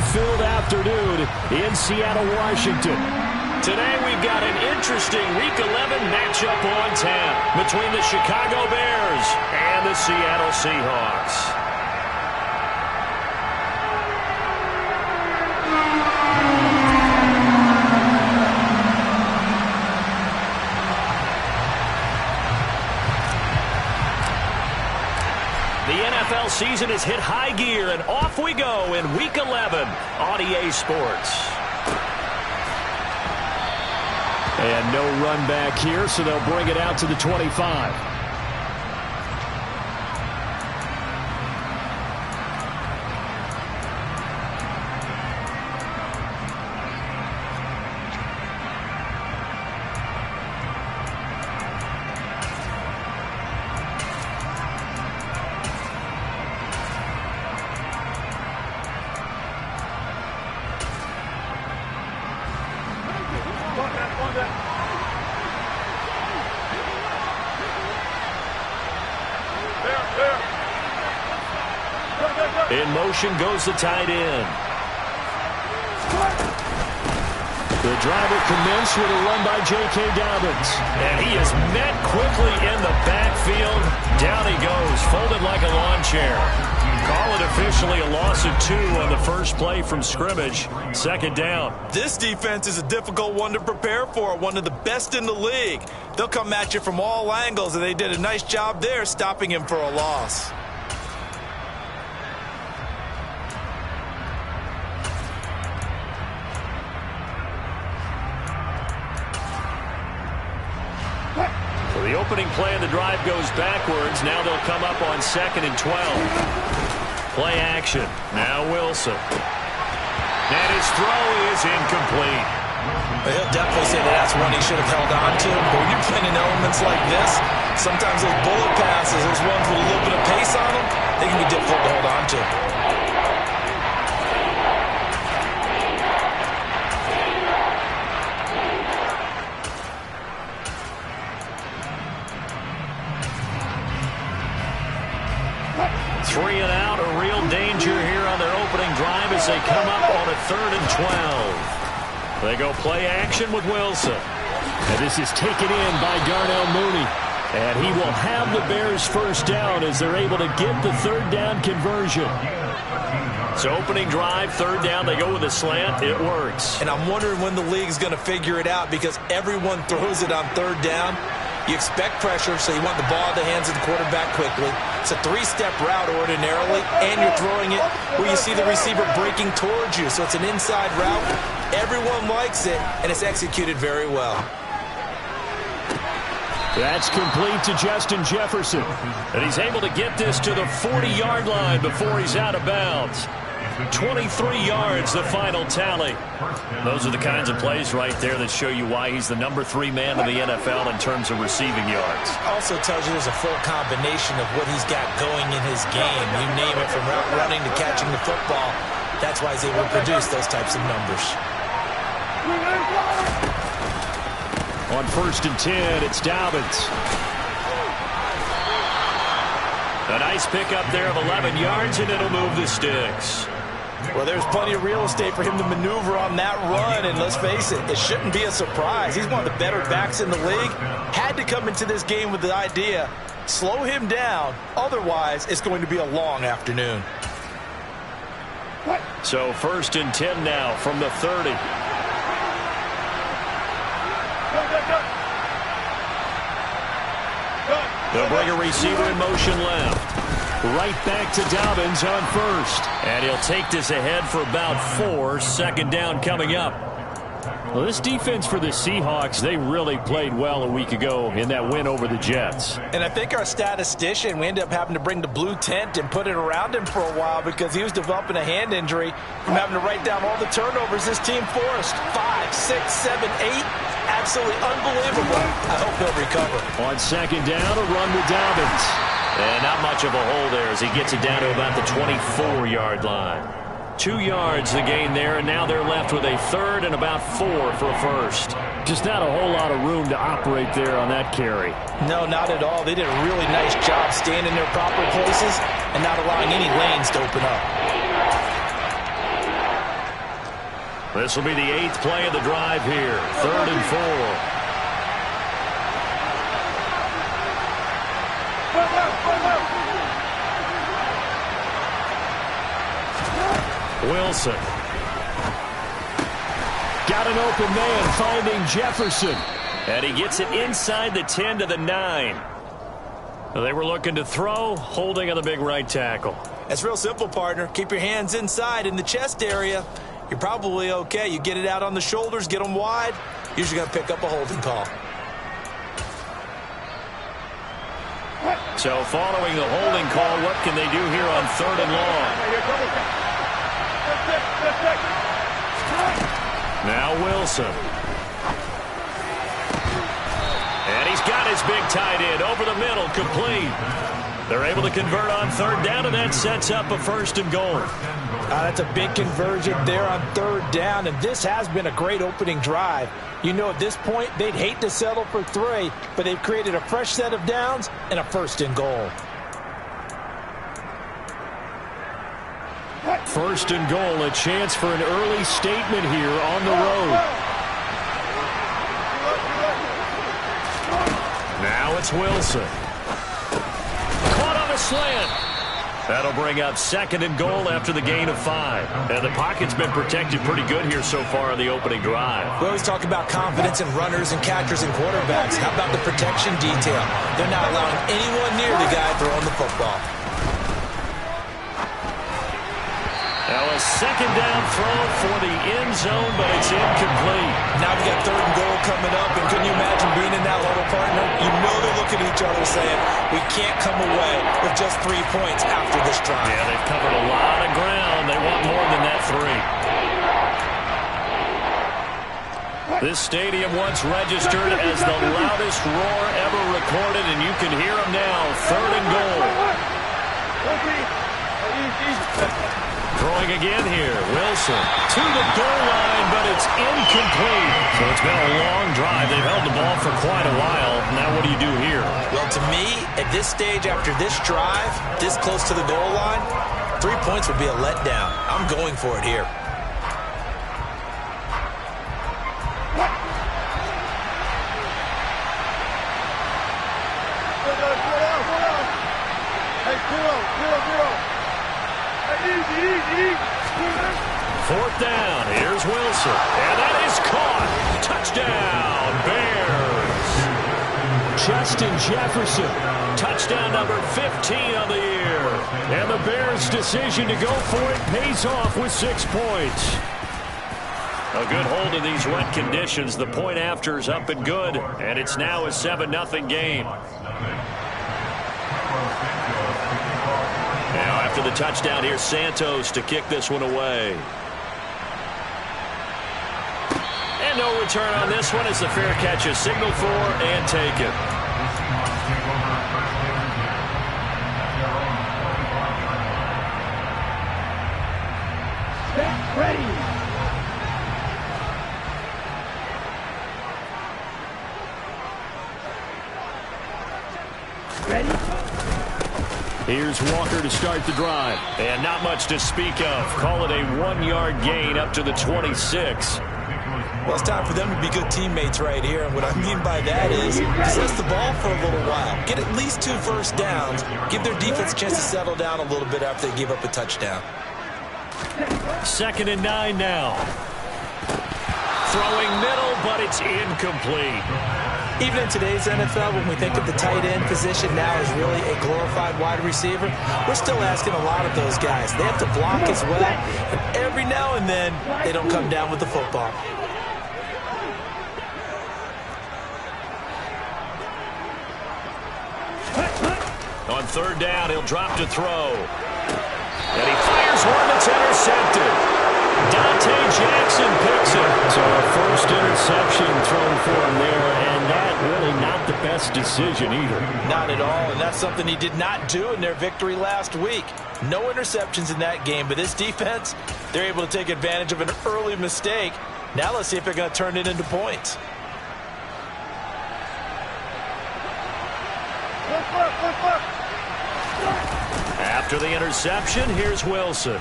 fun-filled afternoon in Seattle, Washington. Today we've got an interesting Week 11 matchup on tap between the Chicago Bears and the Seattle Seahawks. The NFL season has hit high gear, and off we go in Week 11 on EA Sports. And no run back here, so they'll bring it out to the 25. In motion goes the tight end. The drive will commence with a run by J.K. Dobbins. And he is met quickly in the backfield. Down he goes, folded like a lawn chair. Call it officially a loss of 2 on the first play from scrimmage. Second down. This defense is a difficult one to prepare for, one of the best in the league. They'll come at you from all angles, and they did a nice job there stopping him for a loss. The opening play of the drive goes backwards. Now they'll come up on 2nd and 12. Play action. Now Wilson. And his throw is incomplete. He'll definitely say that's one he should have held on to. But when you're playing in elements like this, sometimes those bullet passes, those ones with a little bit of pace on them, they can be difficult to hold on to. Three and out, a real danger here on their opening drive as they come up on a 3rd and 12. They go play action with Wilson. And this is taken in by Darnell Mooney. And he will have the Bears first down as they're able to get the 3rd down conversion. So opening drive, 3rd down, they go with a slant. It works. And I'm wondering when the league's going to figure it out because everyone throws it on 3rd down. You expect pressure, so you want the ball in the hands of the quarterback quickly. It's a 3-step route ordinarily, and you're throwing it where you see the receiver breaking towards you. So it's an inside route. Everyone likes it, and it's executed very well. That's complete to Justin Jefferson. And he's able to get this to the 40-yard line before he's out of bounds. 23 yards, the final tally. Those are the kinds of plays right there that show you why he's the number 3 man in the NFL in terms of receiving yards. Also tells you there's a full combination of what he's got going in his game. You name it, from route running to catching the football. That's why he's able to produce those types of numbers. On 1st and 10, it's Dobbins. A nice pickup there of 11 yards, and it'll move the sticks. Well, there's plenty of real estate for him to maneuver on that run, and let's face it, it shouldn't be a surprise. He's one of the better backs in the league. Had to come into this game with the idea, slow him down, otherwise it's going to be a long afternoon. So 1st and 10 now from the 30. They'll bring a receiver in motion left. Right back to Dobbins on 1st. And he'll take this ahead for about 4. 2nd down coming up. Well, this defense for the Seahawks, they really played well a week ago in that win over the Jets. And I think our statistician, we ended up having to bring the blue tent and put it around him for a while because he was developing a hand injury from having to write down all the turnovers this team forced. 5, 6, 7, 8. Absolutely unbelievable. I hope he'll recover. On 2nd down, a run with Dobbins. And not much of a hole there as he gets it down to about the 24-yard line. 2 yards the gain there, and now they're left with a 3rd and about 4 for a 1st. Just not a whole lot of room to operate there on that carry. No, not at all. They did a really nice job staying in their proper places and not allowing any lanes to open up. This will be the 8th play of the drive here. 3rd and 4. Wilson. Got an open man, finding Jefferson. And he gets it inside the 10 to the 9. They were looking to throw, holding on the big right tackle. That's real simple, partner. Keep your hands inside in the chest area. You're probably okay. You get it out on the shoulders, get them wide. Usually going to pick up a holding call. So following the holding call, what can they do here on 3rd and long? Now Wilson. And he's got his big tight end over the middle, complete. They're able to convert on 3rd down, and that sets up a 1st and goal. That's a big conversion there on 3rd down, and this has been a great opening drive. You know, at this point, they'd hate to settle for 3, but they've created a fresh set of downs and a 1st and goal. 1st and goal, a chance for an early statement here on the road. Now it's Wilson. Caught on a slant. That'll bring up 2nd and goal after the gain of 5. And the pocket's been protected pretty good here so far in the opening drive. We always talk about confidence in runners and catchers and quarterbacks. How about the protection detail? They're not allowing anyone near the guy throwing the football. Now a 2nd down throw for the end zone, but it's incomplete. Now we got 3rd and goal coming up, and can you imagine being in that little partner? You know they're looking at each other saying, we can't come away with just 3 points after this drive. Yeah, they've covered a lot of ground. They want more than that 3. This stadium once registered as the loudest roar ever recorded, and you can hear them now. 3rd and goal. Throwing again here, Wilson to the goal line, but it's incomplete. So it's been a long drive. They've held the ball for quite a while. Now what do you do here? Well, to me, at this stage after this drive, this close to the goal line, 3 points would be a letdown. I'm going for it here. Fourth down. Here's Wilson. And that is caught. Touchdown, Bears. Justin Jefferson. Touchdown number 15 on the year. And the Bears' decision to go for it pays off with 6 points. A good hold in these wet conditions. The point after is up and good. And it's now a 7-0 game. Now after the touchdown, here's Santos to kick this one away. And no return on this one as the fair catch is signaled for and taken. Ready. Here's Walker to start the drive. And not much to speak of. Call it a 1-yard gain up to the 26. Well, it's time for them to be good teammates right here. And what I mean by that is possess the ball for a little while. Get at least 2 first downs. Give their defense a chance to settle down a little bit after they give up a touchdown. 2nd and 9 now. Throwing middle, but it's incomplete. Even in today's NFL, when we think of the tight end position now as really a glorified wide receiver, we're still asking a lot of those guys. They have to block as well, and every now and then, they don't come down with the football. On 3rd down, he'll drop to throw. And he fires one that's intercepted. Dante Jackson picks it. So a first interception thrown for him there, and that really not the best decision either. Not at all, and that's something he did not do in their victory last week. No interceptions in that game, but this defense, they're able to take advantage of an early mistake. Now let's see if they're going to turn it into points. After the interception, here's Wilson.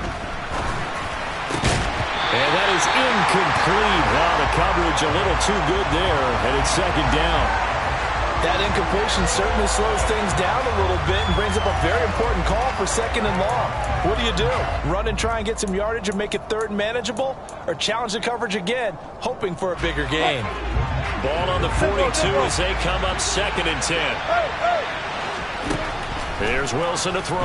And that is incomplete. Wow, the coverage a little too good there, and it's second down. That incompletion certainly slows things down a little bit and brings up a very important call for second and long. What do? Run and try and get some yardage and make it third and manageable? Or challenge the coverage again, hoping for a bigger gain? Ball on the 42 as they come up second and 10. Here's Wilson to throw.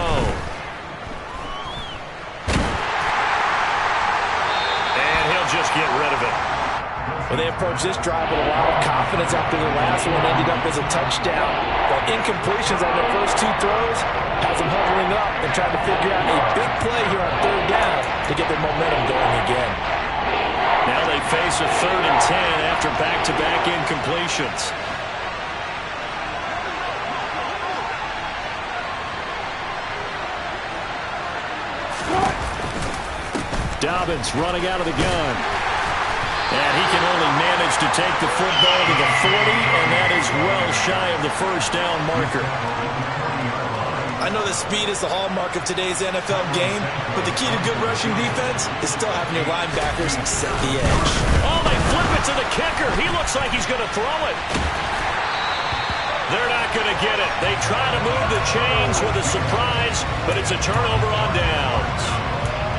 And he'll just get rid of it. Well, they approached this drive with a lot of confidence after their last one ended up as a touchdown. But incompletions on their first two throws has them huddling up and trying to figure out a big play here on third down to get their momentum going again. Now they face a third and 10 after back-to-back incompletions. Dobbins running out of the gun. And he can only manage to take the football to the 40, and that is well shy of the first down marker. I know that speed is the hallmark of today's NFL game, but the key to good rushing defense is still having your linebackers set the edge. Oh, they flip it to the kicker. He looks like he's going to throw it. They're not going to get it. They try to move the chains with a surprise, but it's a turnover on downs.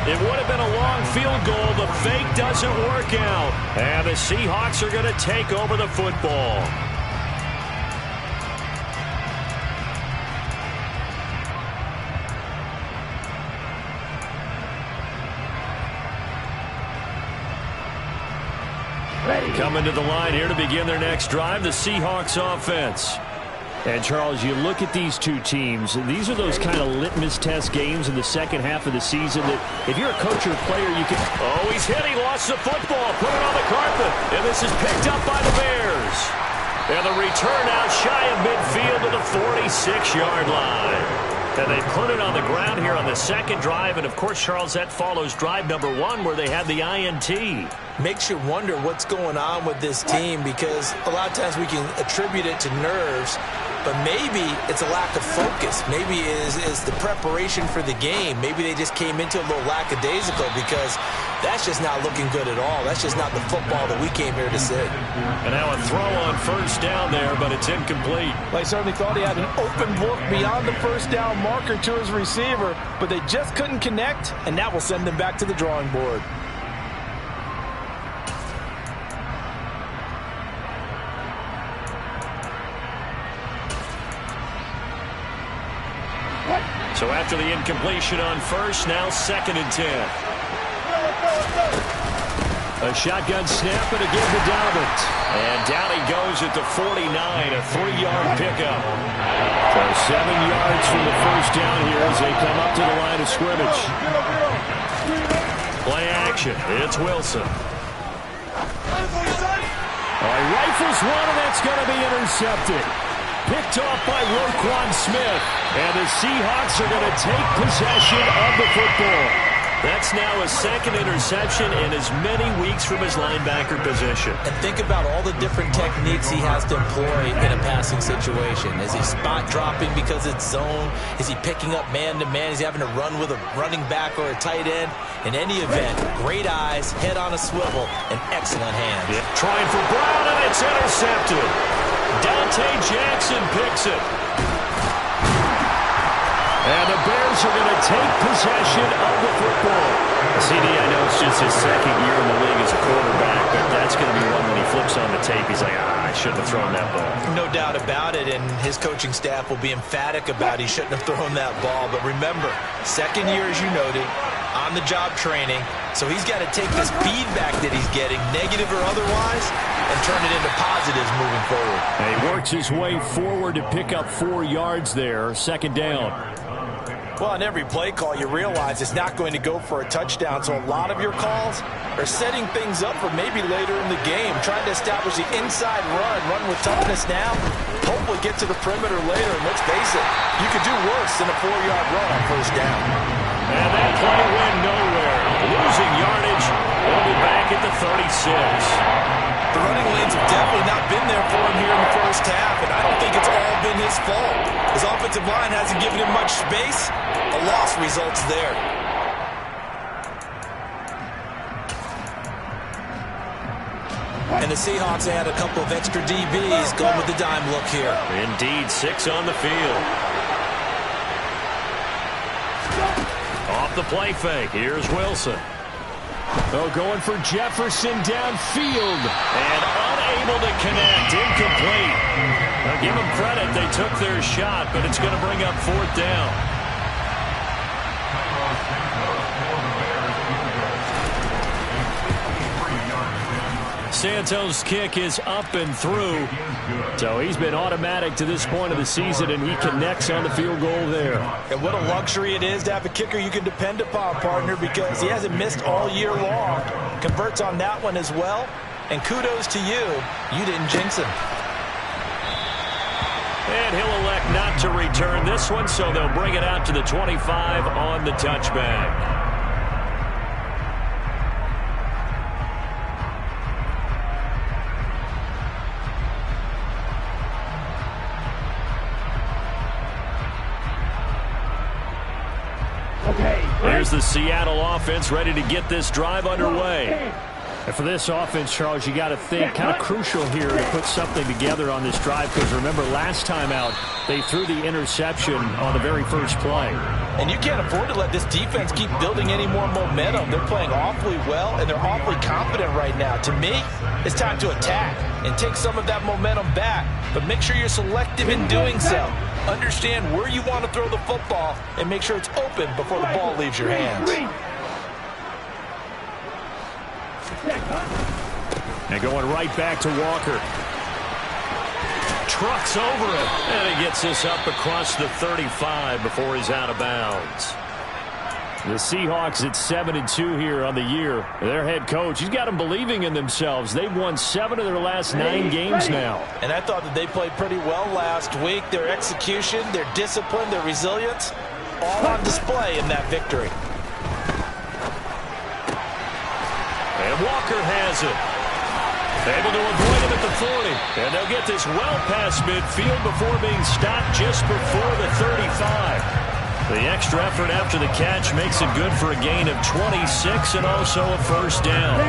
It would have been a long field goal. The fake doesn't work out. And the Seahawks are going to take over the football. Coming to the line here to begin their next drive, the Seahawks offense. And, Charles, you look at these two teams, and these are those kind of litmus test games in the second half of the season that if you're a coach or a player, you can... Oh, he's hit. He lost the football. Put it on the carpet. And this is picked up by the Bears. And the return out shy of midfield to the 46-yard line. And they put it on the ground here on the second drive. And, of course, Charles, that follows drive number 1 where they had the INT. Makes you wonder what's going on with this team because a lot of times we can attribute it to nerves, but maybe it's a lack of focus. Maybe it is the preparation for the game. Maybe they just came into a little lackadaisical because that's just not looking good at all. That's just not the football that we came here to see. And now a throw on first down there, but it's incomplete. Well, I certainly thought he had an open book beyond the first down marker to his receiver, but they just couldn't connect, and that will send them back to the drawing board. So after the incompletion on first, now second and 10. A shotgun snap and again to Dobbins. And down he goes at the 49, a 3-yard pickup. So 7 yards from the first down here as they come up to the line of scrimmage. Play action. It's Wilson. Rifles one, and that's going to be intercepted. Picked off by Roquan Smith. And the Seahawks are going to take possession of the football. That's now his second interception in as many weeks from his linebacker position. And think about all the different techniques he has to employ in a passing situation. Is he spot dropping because it's zone? Is he picking up man-to-man? Is he having to run with a running back or a tight end? In any event, great eyes, head on a swivel, and excellent hands. Yeah. Trying for Brown, and it's intercepted. Dante Jackson picks it. And the Bears are going to take possession of the football. CD, I know it's just his second year in the league as a quarterback, but that's going to be one when he flips on the tape. He's like, I shouldn't have thrown that ball. No doubt about it, and his coaching staff will be emphatic about he shouldn't have thrown that ball. But remember, second year, as you noted, on-the-job training, so he's got to take this feedback that he's getting, negative or otherwise, and turn it into positives moving forward. And he works his way forward to pick up 4 yards there, second down. Well, on every play call, you realize it's not going to go for a touchdown, so a lot of your calls are setting things up for maybe later in the game, trying to establish the inside run with toughness now, hopefully get to the perimeter later, and let's face it, you could do worse than a 4-yard run on first down. And that play went nowhere. Losing yardage, will be back at the 36. The running lanes have definitely not been there for him here in the first half, and I don't think it's all been his fault. His offensive line hasn't given him much space. A loss results there. And the Seahawks add a couple of extra DBs going with the dime look here. Indeed, 6 on the field. Off the play fake. Here's Wilson. Oh, going for Jefferson downfield. And unable to connect. Incomplete. Now give them credit. They took their shot, but it's going to bring up 4th down. Santos' kick is up and through. So he's been automatic to this point of the season, and he connects on the field goal there. And what a luxury it is to have a kicker you can depend upon, partner, because he hasn't missed all year long. Converts on that one as well. And kudos to you. You didn't jinx him. And he'll elect not to return this one, so they'll bring it out to the 25 on the touchback. Here's the Seattle offense ready to get this drive underway. And for this offense, Charles, you got to think kind of crucial here to put something together on this drive, because remember last time out they threw the interception on the very first play. And you can't afford to let this defense keep building any more momentum. They're playing awfully well, and they're awfully confident right now. To me, it's time to attack and take some of that momentum back, but make sure you're selective in doing so. Understand where you want to throw the football and make sure it's open before the ball leaves your hands. And going right back to Walker. Trucks over it. And he gets this up across the 35 before he's out of bounds. The Seahawks at 7-2 here on the year. Their head coach, he's got them believing in themselves. They've won 7 of their last 9 games now. And I thought that they played pretty well last week. Their execution, their discipline, their resilience, all on display in that victory. And Walker has it. Able to avoid him at the 40. And they'll get this well past midfield before being stopped just before the 35. The extra effort after the catch makes it good for a gain of 26 and also a first down.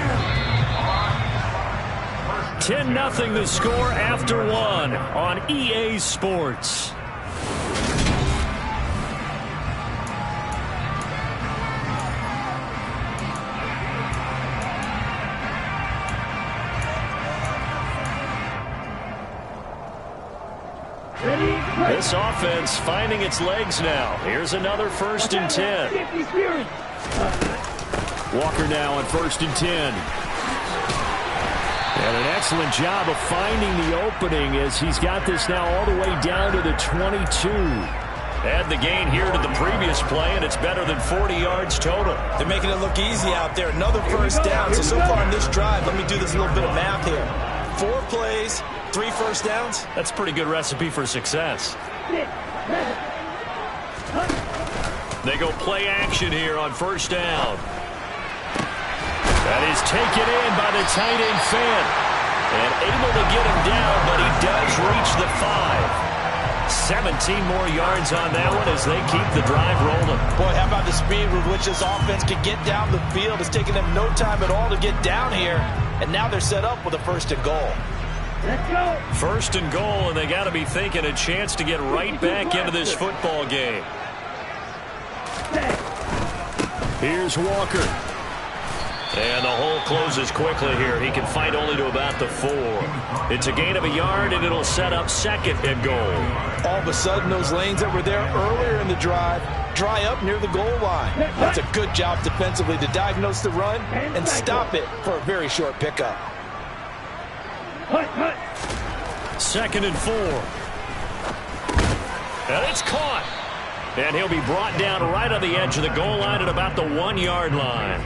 10-0 the score after 1 on EA Sports. This offense finding its legs now. Here's another 1st and 10. Walker now on 1st and 10. And an excellent job of finding the opening as he's got this now all the way down to the 22. Add the gain here to the previous play, and it's better than 40 yards total. They're making it look easy out there. Another first down. So far in this drive, let me do this little bit of math here. 4 plays, 3 first downs. That's a pretty good recipe for success. They go play action here on 1st down. That is taken in by the tight end Fant. And able to get him down, but he does reach the 5. 17 more yards on that one as they keep the drive rolling. Boy, how about the speed with which this offense can get down the field? It's taken them no time at all to get down here. And now they're set up with a 1st and goal. Let's go. 1st and goal, and they got to be thinking a chance to get right back into this football game. Here's Walker. And the hole closes quickly here. He can fight only to about the 4. It's a gain of a yard, and it'll set up 2nd and goal. All of a sudden, those lanes that were there earlier in the drive dry up near the goal line. That's a good job defensively to diagnose the run and stop it for a very short pickup. 2nd and 4. And it's caught. And he'll be brought down right on the edge of the goal line at about the 1-yard line.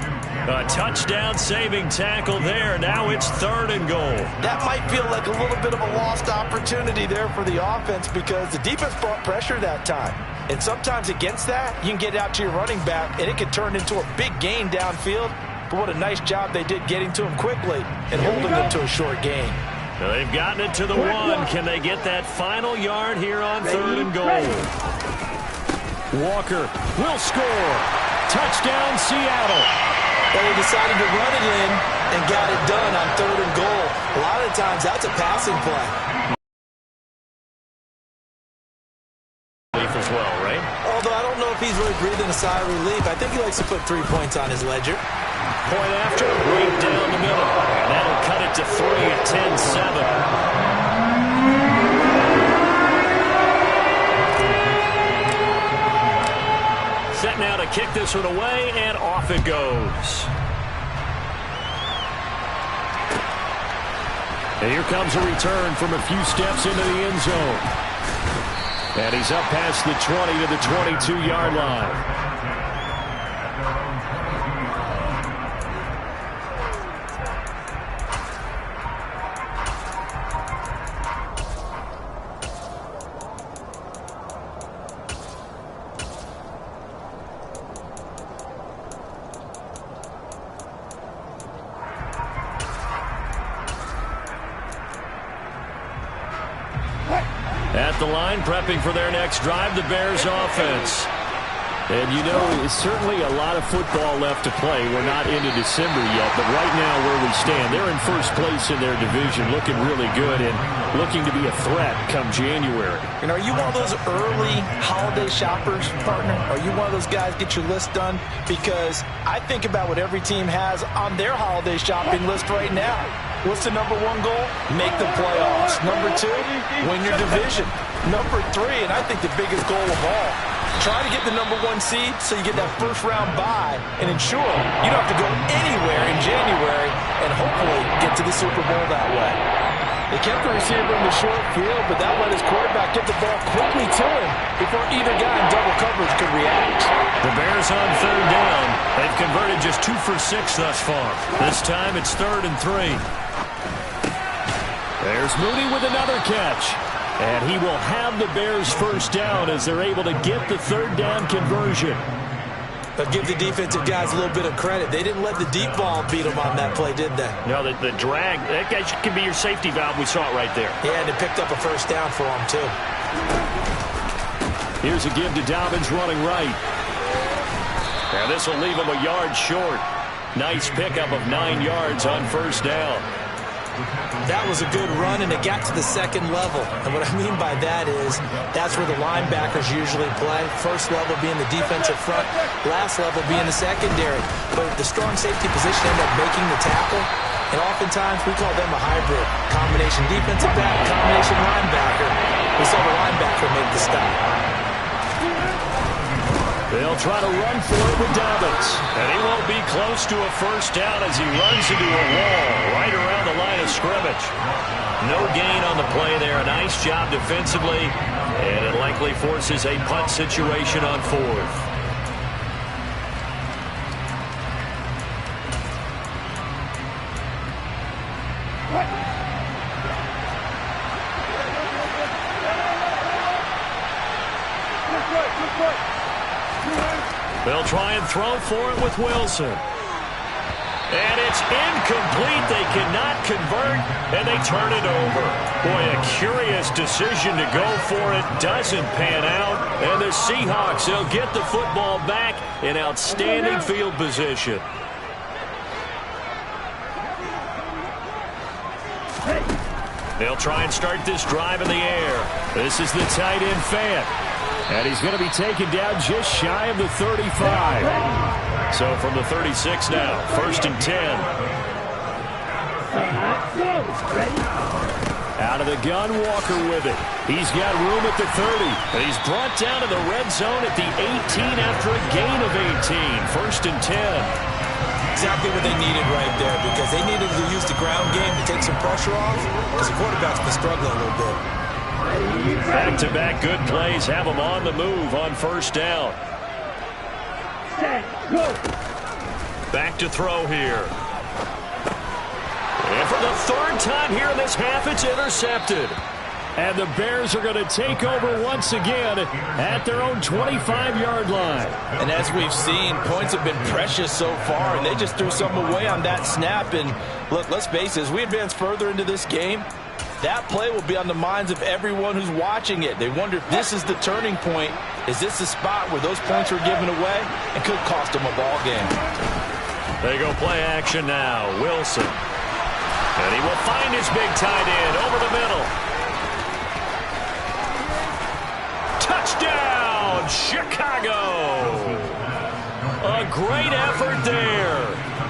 A touchdown saving tackle there. Now it's 3rd and goal. That might feel like a little bit of a lost opportunity there for the offense because the defense brought pressure that time. And sometimes against that, you can get out to your running back, and it can turn into a big gain downfield. But what a nice job they did getting to him quickly and holding them to a short gain. Now they've gotten it to the 1. Can they get that final yard here on 3rd and goal? Walker will score. Touchdown, Seattle. Well, they decided to run it in and got it done on 3rd and goal. A lot of times, that's a passing play. As well, right? Although I don't know if he's really breathing a sigh of relief. I think he likes to put 3 points on his ledger. Point after, right down the middle. And that'll cut it to 3 at 10-7. Set now to kick this one away, and off it goes. And here comes a return from a few steps into the end zone. And he's up past the 20 to the 22-yard line. At the line, prepping for their next drive, the Bears offense. And, you know, it's certainly a lot of football left to play. We're not into December yet, but right now where we stand, they're in first place in their division, looking really good and looking to be a threat come January. And are you one of those early holiday shoppers, partner? Are you one of those guys get your list done? Because I think about what every team has on their holiday shopping list right now. What's the number 1 goal? Make the playoffs. Number 2, win your division. Number 3, and I think the biggest goal of all, try to get the number 1 seed so you get that first-round bye and ensure you don't have to go anywhere in January and hopefully get to the Super Bowl that way. They kept the receiver in the short field, but that let his quarterback get the ball quickly to him before either guy in double coverage could react. The Bears on third down. They've converted just 2 for 6 thus far. This time it's 3rd and 3. There's Mooney with another catch. And he will have the Bears first down as they're able to get the third down conversion. But give the defensive guys a little bit of credit. They didn't let the deep ball beat them on that play, did they? No, the drag, that guy could be your safety valve. We saw it right there. Yeah, and it picked up a first down for them, too. Here's a give to Dobbins running right. And this will leave him a yard short. Nice pickup of 9 yards on first down. That was a good run, and it got to the second level. And what I mean by that is that's where the linebackers usually play. First level being the defensive front, last level being the secondary. But the strong safety position ended up making the tackle, and oftentimes we call them a hybrid. Combination defensive back, combination linebacker. We saw the linebacker make the stop. They'll try to run for it with Dobbins. And he won't be close to a first down as he runs into a wall right around the line of scrimmage. No gain on the play there. A nice job defensively. And it likely forces a punt situation on 4th. They'll try and throw for it with Wilson. And it's incomplete. They cannot convert, and they turn it over. Boy, a curious decision to go for it. Doesn't pan out. And the Seahawks, they'll get the football back in outstanding field position. They'll try and start this drive in the air. This is the tight end Fant. And he's going to be taken down just shy of the 35. So from the 36 now, 1st and 10. Out of the gun, Walker with it. He's got room at the 30. And he's brought down to the red zone at the 18 after a gain of 18. 1st and 10. Exactly what they needed right there, because they needed to use the ground game to take some pressure off, because the quarterback's been struggling a little bit. Back-to-back good plays have them on the move on first down. Back to throw here. And for the 3rd time here in this half, it's intercepted. And the Bears are going to take over once again at their own 25-yard line. And as we've seen, points have been precious so far, and they just threw something away on that snap. And look, let's face it, as we advance further into this game, that play will be on the minds of everyone who's watching it. They wonder if this is the turning point. Is this the spot where those points are given away and could cost them a ball game? They go play action now. Wilson. And he will find his big tight end over the middle. Touchdown, Chicago! A great effort there.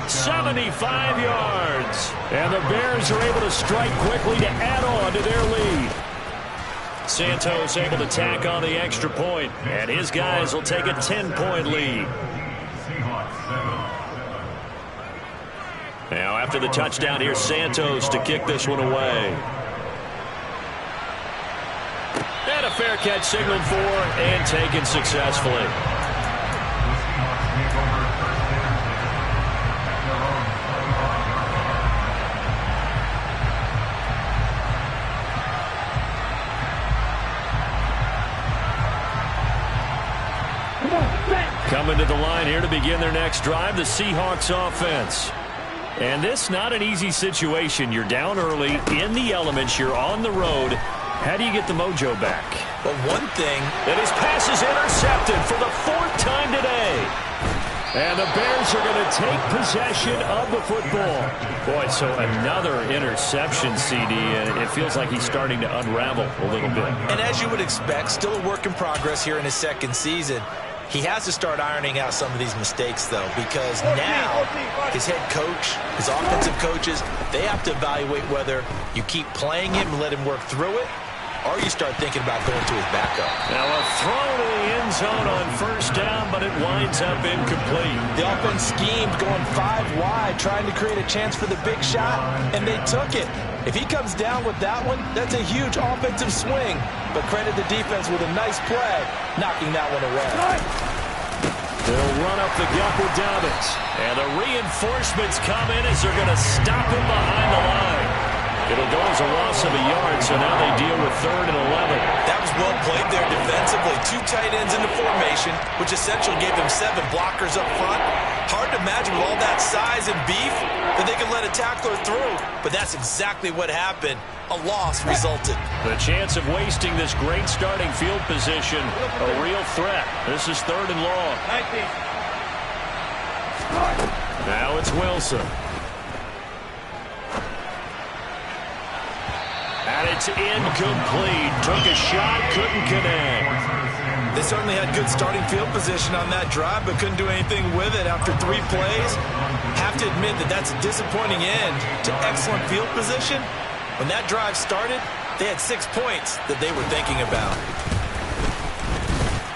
75 yards. And the Bears are able to strike quickly to add on to their lead. Santos able to tack on the extra point, and his guys will take a 10-point lead. Now after the touchdown, here's Santos to kick this one away. And a fair catch signaled for and taken successfully. Coming to the line here to begin their next drive, the Seahawks offense. And this not an easy situation. You're down early, in the elements, you're on the road. How do you get the mojo back? Well, one thing, and his pass is intercepted for the 4th time today. And the Bears are going to take possession of the football. Boy, so another interception, CD, and it feels like he's starting to unravel a little bit. And as you would expect, still a work in progress here in his second season. He has to start ironing out some of these mistakes, though, because now his head coach, his offensive coaches, they have to evaluate whether you keep playing him and let him work through it, or you start thinking about going to his backup. Now a throw to the end zone on first down, but it winds up incomplete. The offense schemed going 5 wide, trying to create a chance for the big shot, and they took it. If he comes down with that one, that's a huge offensive swing. But credit the defense with a nice play, knocking that one away. They'll run up the gut with Dobbins. And the reinforcements come in as they're going to stop him behind the line. It'll go as a loss of a yard, so now they deal with 3rd and 11. That was well played there defensively. 2 tight ends in the formation, which essentially gave them 7 blockers up front. Hard to imagine with all that size and beef that they could let a tackler through. But that's exactly what happened. A loss resulted. The chance of wasting this great starting field position, a real threat. This is 3rd and long. Now it's Wilson. And it's incomplete. Took a shot, couldn't connect. They certainly had good starting field position on that drive, but couldn't do anything with it after 3 plays. Have to admit that that's a disappointing end to excellent field position. When that drive started, they had 6 points that they were thinking about.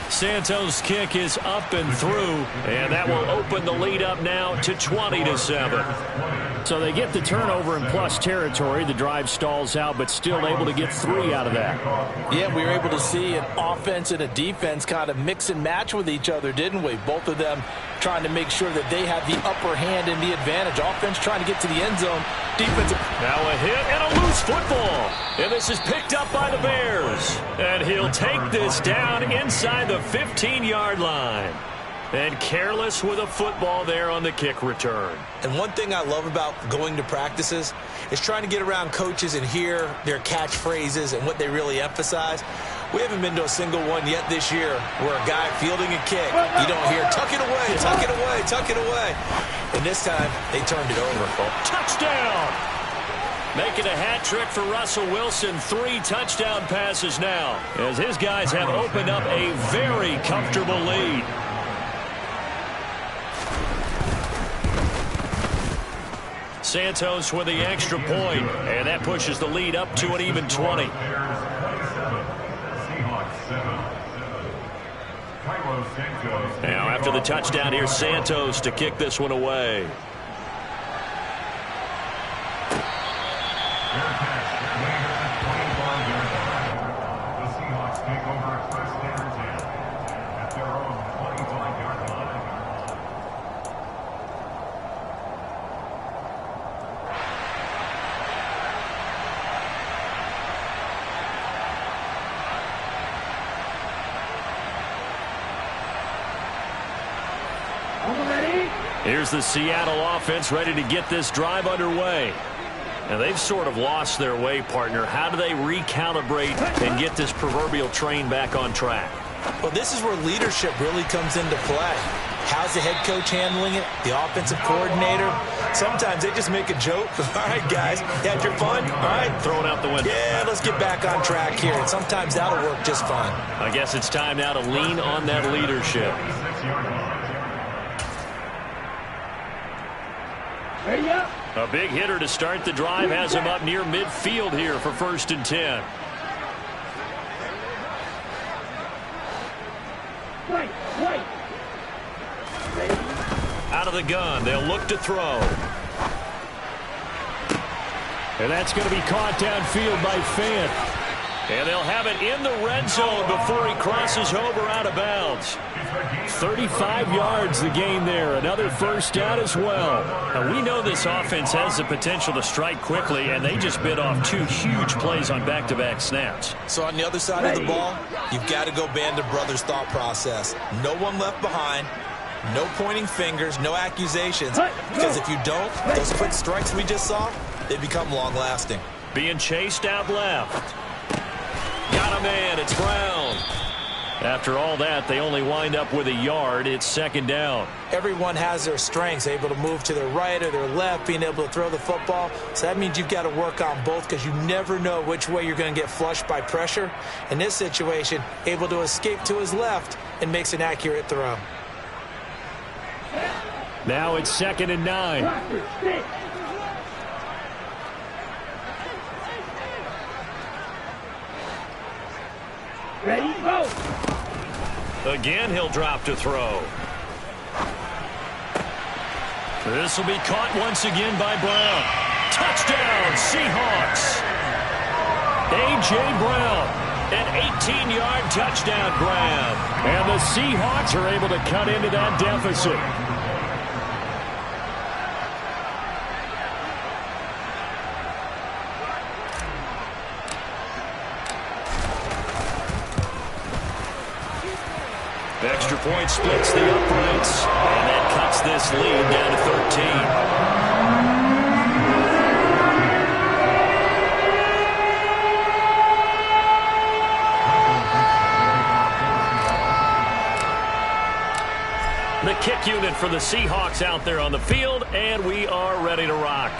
Santos' kick is up and through, and that will open the lead up now to 20-7. So they get the turnover in plus territory. The drive stalls out, but still able to get 3 out of that. Yeah, we were able to see an offense and a defense kind of mix and match with each other, didn't we? Both of them trying to make sure that they have the upper hand and the advantage. Offense trying to get to the end zone. Defense. Now a hit and a loose football. And this is picked up by the Bears. And he'll take this down inside the 15-yard line. And careless with a football there on the kick return. And one thing I love about going to practices is trying to get around coaches and hear their catchphrases and what they really emphasize. We haven't been to a single one yet this year where a guy fielding a kick, you don't hear, tuck it away, tuck it away, tuck it away. And this time, they turned it over. Touchdown! Making a hat trick for Russell Wilson. 3 touchdown passes now, as his guys have opened up a very comfortable lead. Santos with the extra point, and that pushes the lead up to an even 20. Now after the touchdown, here's Santos to kick this one away. Here's the Seattle offense ready to get this drive underway. And they've sort of lost their way, partner. How do they recalibrate and get this proverbial train back on track? Well, this is where leadership really comes into play. How's the head coach handling it? The offensive coordinator? Sometimes they just make a joke. All right, guys, you had your fun? All right. Throw it out the window. Yeah, let's get back on track here. And sometimes that'll work just fine. I guess it's time now to lean on that leadership. A big hitter to start the drive has him up near midfield here for 1st and 10. Out of the gun, they'll look to throw. And that's going to be caught downfield by Fant. And they'll have it in the red zone before he crosses over out of bounds. 35 yards the gain there. Another first down as well. Now, we know this offense has the potential to strike quickly, and they just bit off 2 huge plays on back-to-back snaps. So on the other side of the ball, you've got to go band of brothers thought process. No one left behind. No pointing fingers, no accusations. Because if you don't, those quick strikes we just saw, they become long-lasting. Being chased out left. Got a man. It's Brown. After all that, they only wind up with a yard. It's 2nd down. Everyone has their strengths, able to move to their right or their left, being able to throw the football. So that means you've got to work on both because you never know which way you're going to get flushed by pressure. In this situation, able to escape to his left and makes an accurate throw. Now it's 2nd and 9. Ready, go. Again, he'll drop to throw. This will be caught once again by Brown. Touchdown, Seahawks. A.J. Brown, an 18-yard touchdown grab. And the Seahawks are able to cut into that deficit. Extra point splits the uprights, and that cuts this lead down to 13. The kick unit for the Seahawks out there on the field, and we are ready to rock.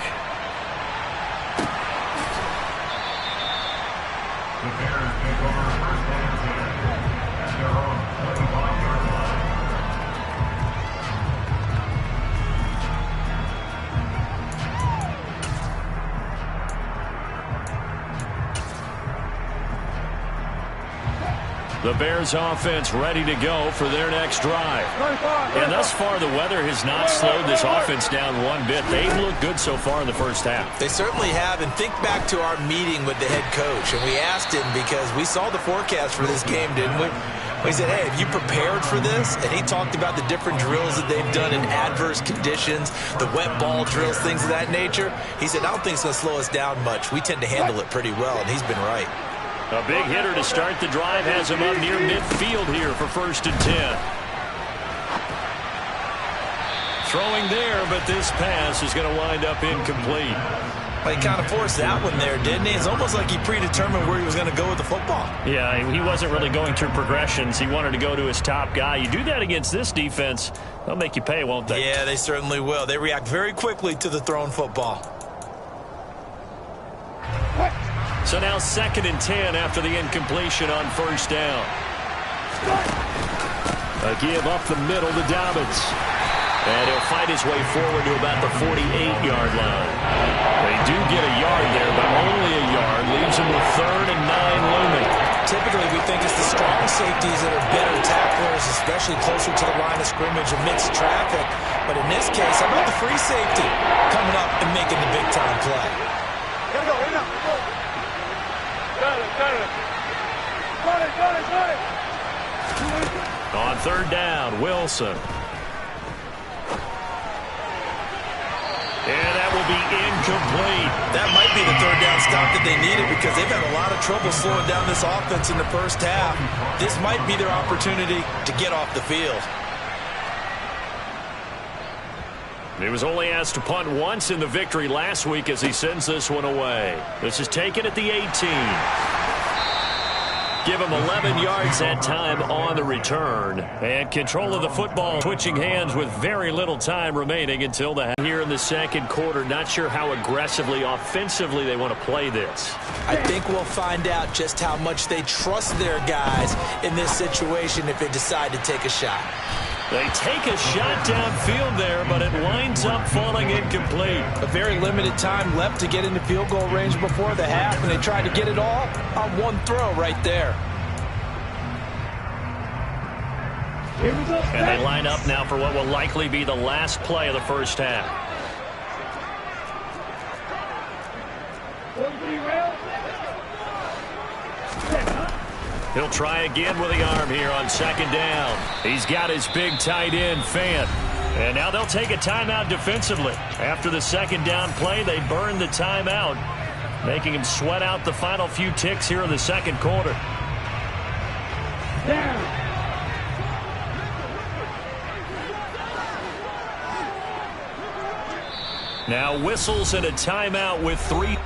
The Bears offense ready to go for their next drive. And thus far, the weather has not slowed this offense down one bit. They've looked good so far in the first half. They certainly have. And think back to our meeting with the head coach. And we asked him because we saw the forecast for this game, didn't we? We said, hey, have you prepared for this? And he talked about the different drills that they've done in adverse conditions, the wet ball drills, things of that nature. He said, I don't think it's going to slow us down much. We tend to handle it pretty well, and he's been right. A big hitter to start the drive has him up near midfield here for 1st and 10. Throwing there, but this pass is going to wind up incomplete. Well, he kind of forced that one there, didn't he? It's almost like he predetermined where he was going to go with the football. Yeah, he wasn't really going through progressions. He wanted to go to his top guy. You do that against this defense, they'll make you pay, won't they? Yeah, they certainly will. They react very quickly to the thrown football. So now 2nd and 10 after the incompletion on 1st down. A give up the middle to Dobbins. And he'll fight his way forward to about the 48-yard line. They do get a yard there, but only a yard. Leaves him with 3rd and 9 looming. Typically, we think it's the strong safeties that are better tacklers, especially closer to the line of scrimmage amidst traffic. But in this case, how about the free safety coming up and making the big-time play? Here we go, here we go. Got it. On 3rd down, Wilson. And that will be incomplete. That might be the 3rd down stop that they needed because they've had a lot of trouble slowing down this offense in the first half. This might be their opportunity to get off the field. He was only asked to punt once in the victory last week as he sends this one away. This is taken at the 18. Give him 11 yards that time on the return. And control of the football, switching hands with very little time remaining until the here in the second quarter. Not sure how aggressively, offensively they want to play this. I think we'll find out just how much they trust their guys in this situation if they decide to take a shot. They take a shot downfield there, but it winds up falling incomplete. A very limited time left to get into field goal range before the half, and they tried to get it all on one throw right there. And they line up now for what will likely be the last play of the first half. He'll try again with the arm here on second down. He's got his big tight end, Fant. And now they'll take a timeout defensively. After the second down play, they burn the timeout, making him sweat out the final few ticks here in the second quarter. Down. Now whistles and a timeout with 3.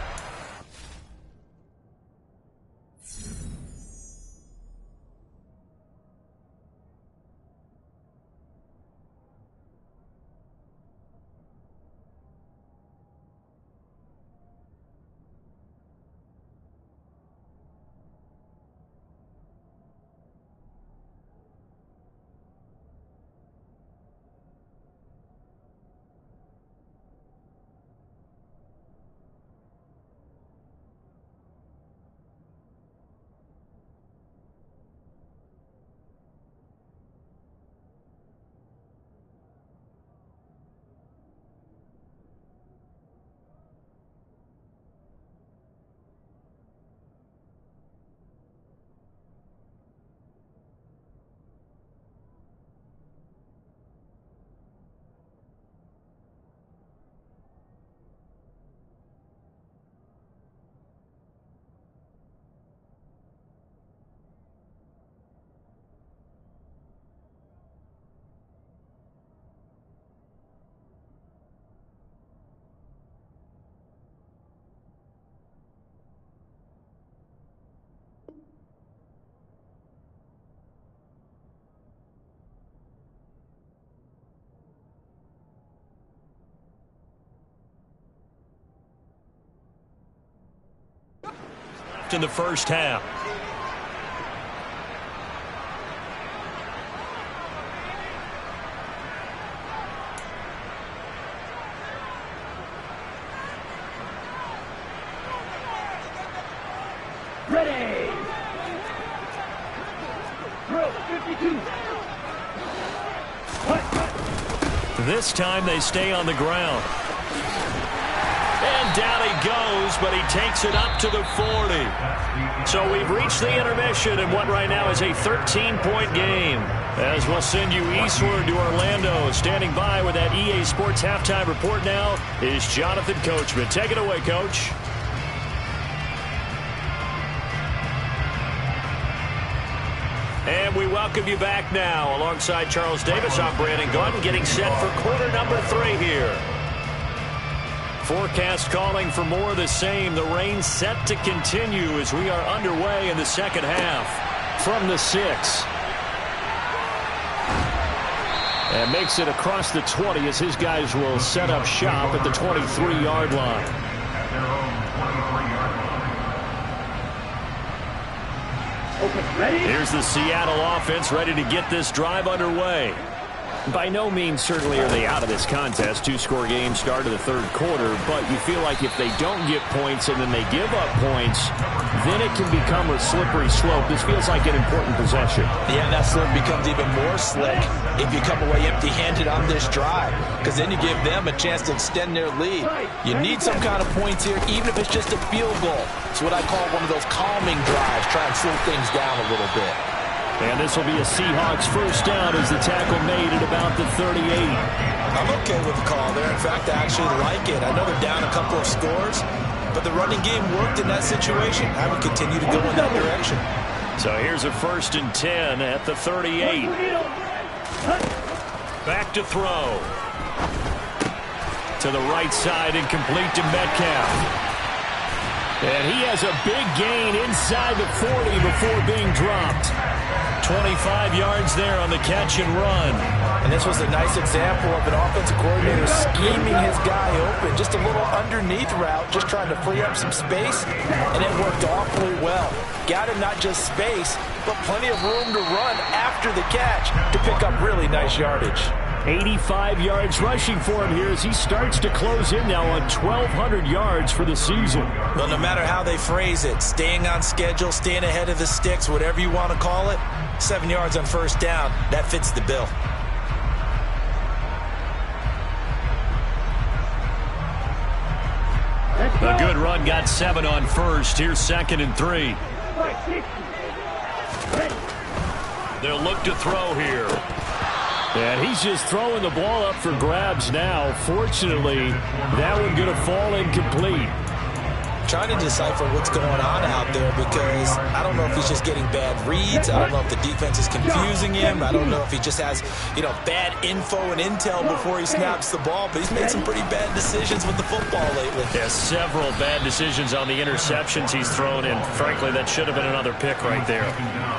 In the first half. Ready. Throw 52. This time they stay on the ground. And down he goes, but he takes it up to the 40. So we've reached the intermission in what right now is a 13-point game. As we'll send you eastward to Orlando. Standing by with that EA Sports halftime report now is Jonathan Coachman. Take it away, Coach. And we welcome you back now. Alongside Charles Davis, I'm Brandon Gordon, getting set for quarter number 3 here. Forecast calling for more of the same. The rain set to continue as we are underway in the second half. From the 6. And makes it across the 20 as his guys will set up shop at the 23-yard line. Here's the Seattle offense ready to get this drive underway. By no means certainly are they out of this contest. 2-score game start of the third quarter, but you feel like if they don't get points and then they give up points, then it can become a slippery slope. This feels like an important possession. Yeah, that slope becomes even more slick if you come away empty-handed on this drive, because then you give them a chance to extend their lead. You need some kind of points here, even if it's just a field goal. It's what I call one of those calming drives, try and slow things down a little bit. And this will be a Seahawks first down as the tackle made at about the 38. I'm okay with the call there. In fact, I actually like it. I know they're down a couple of scores, but the running game worked in that situation. I would continue to go in that direction. So here's a 1st and 10 at the 38. Back to throw. To the right side and complete to Metcalf. And he has a big gain inside the 40 before being dropped. 25 yards there on the catch and run. And this was a nice example of an offensive coordinator scheming his guy open. Just a little underneath route, just trying to free up some space, and it worked awfully well. Got him not just space, but plenty of room to run after the catch to pick up really nice yardage. 85 yards rushing for him here as he starts to close in now on 1,200 yards for the season. Well, no matter how they phrase it, staying on schedule, staying ahead of the sticks, whatever you want to call it, 7 yards on first down, that fits the bill. A good run got 7 on first. Here's 2nd and 3. They'll look to throw here. And he's just throwing the ball up for grabs now. Fortunately, that one going to fall incomplete. Trying to decipher what's going on out there because I don't know if he's just getting bad reads. I don't know if the defense is confusing him. I don't know if he just has, bad info and intel before he snaps the ball. But he's made some pretty bad decisions with the football lately. Yeah, several bad decisions on the interceptions he's thrown in. Frankly, that should have been another pick right there.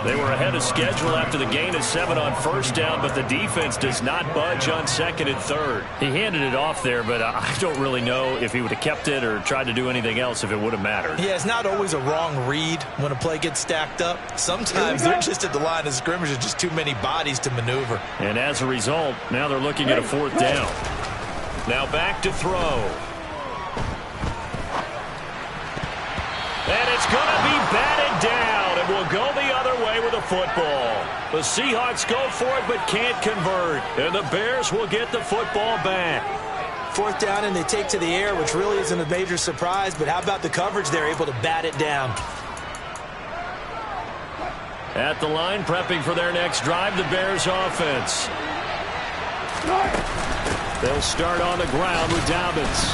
They were ahead of schedule after the gain of 7 on first down, but the defense does not budge on 2nd and 3rd. He handed it off there, but I don't really know if he would have kept it or tried to do anything else if it would have mattered. Yeah, it's not always a wrong read when a play gets stacked up. Sometimes they're just at the line of scrimmage with just too many bodies to maneuver. And as a result, now they're looking at a 4th down. Now back to throw. And it's going to be batted down, and will go the other way with a football. The Seahawks go for it but can't convert, and the Bears will get the football back. 4th down, and they take to the air, which really isn't a major surprise, but how about the coverage? They're able to bat it down. At the line, prepping for their next drive, the Bears offense. They'll start on the ground with Dobbins.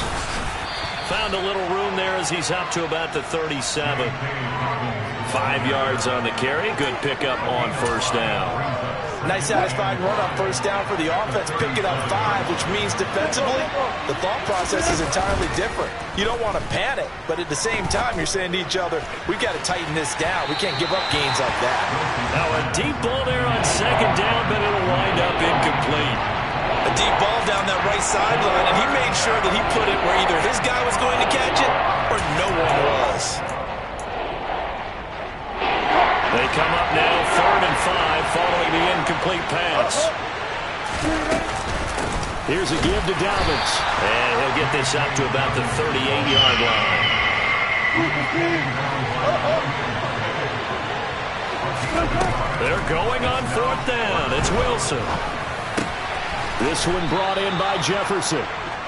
Found a little room there as he's up to about the 37. 5 yards on the carry. Good pickup on first down. Nice satisfying run on first down for the offense. Pick it up 5, which means defensively, the thought process is entirely different. You don't want to panic, but at the same time, you're saying to each other, we've got to tighten this down. We can't give up gains like that. Now a deep ball there on 2nd down, but it'll wind up incomplete. A deep ball down that right sideline, and he made sure that he put it where either his guy was going to catch it or no one was. They come up now 3rd and 5 following the incomplete pass. Here's a give to Dobbins. And he'll get this out to about the 38-yard line. They're going on 4th down. It's Wilson. This one brought in by Jefferson.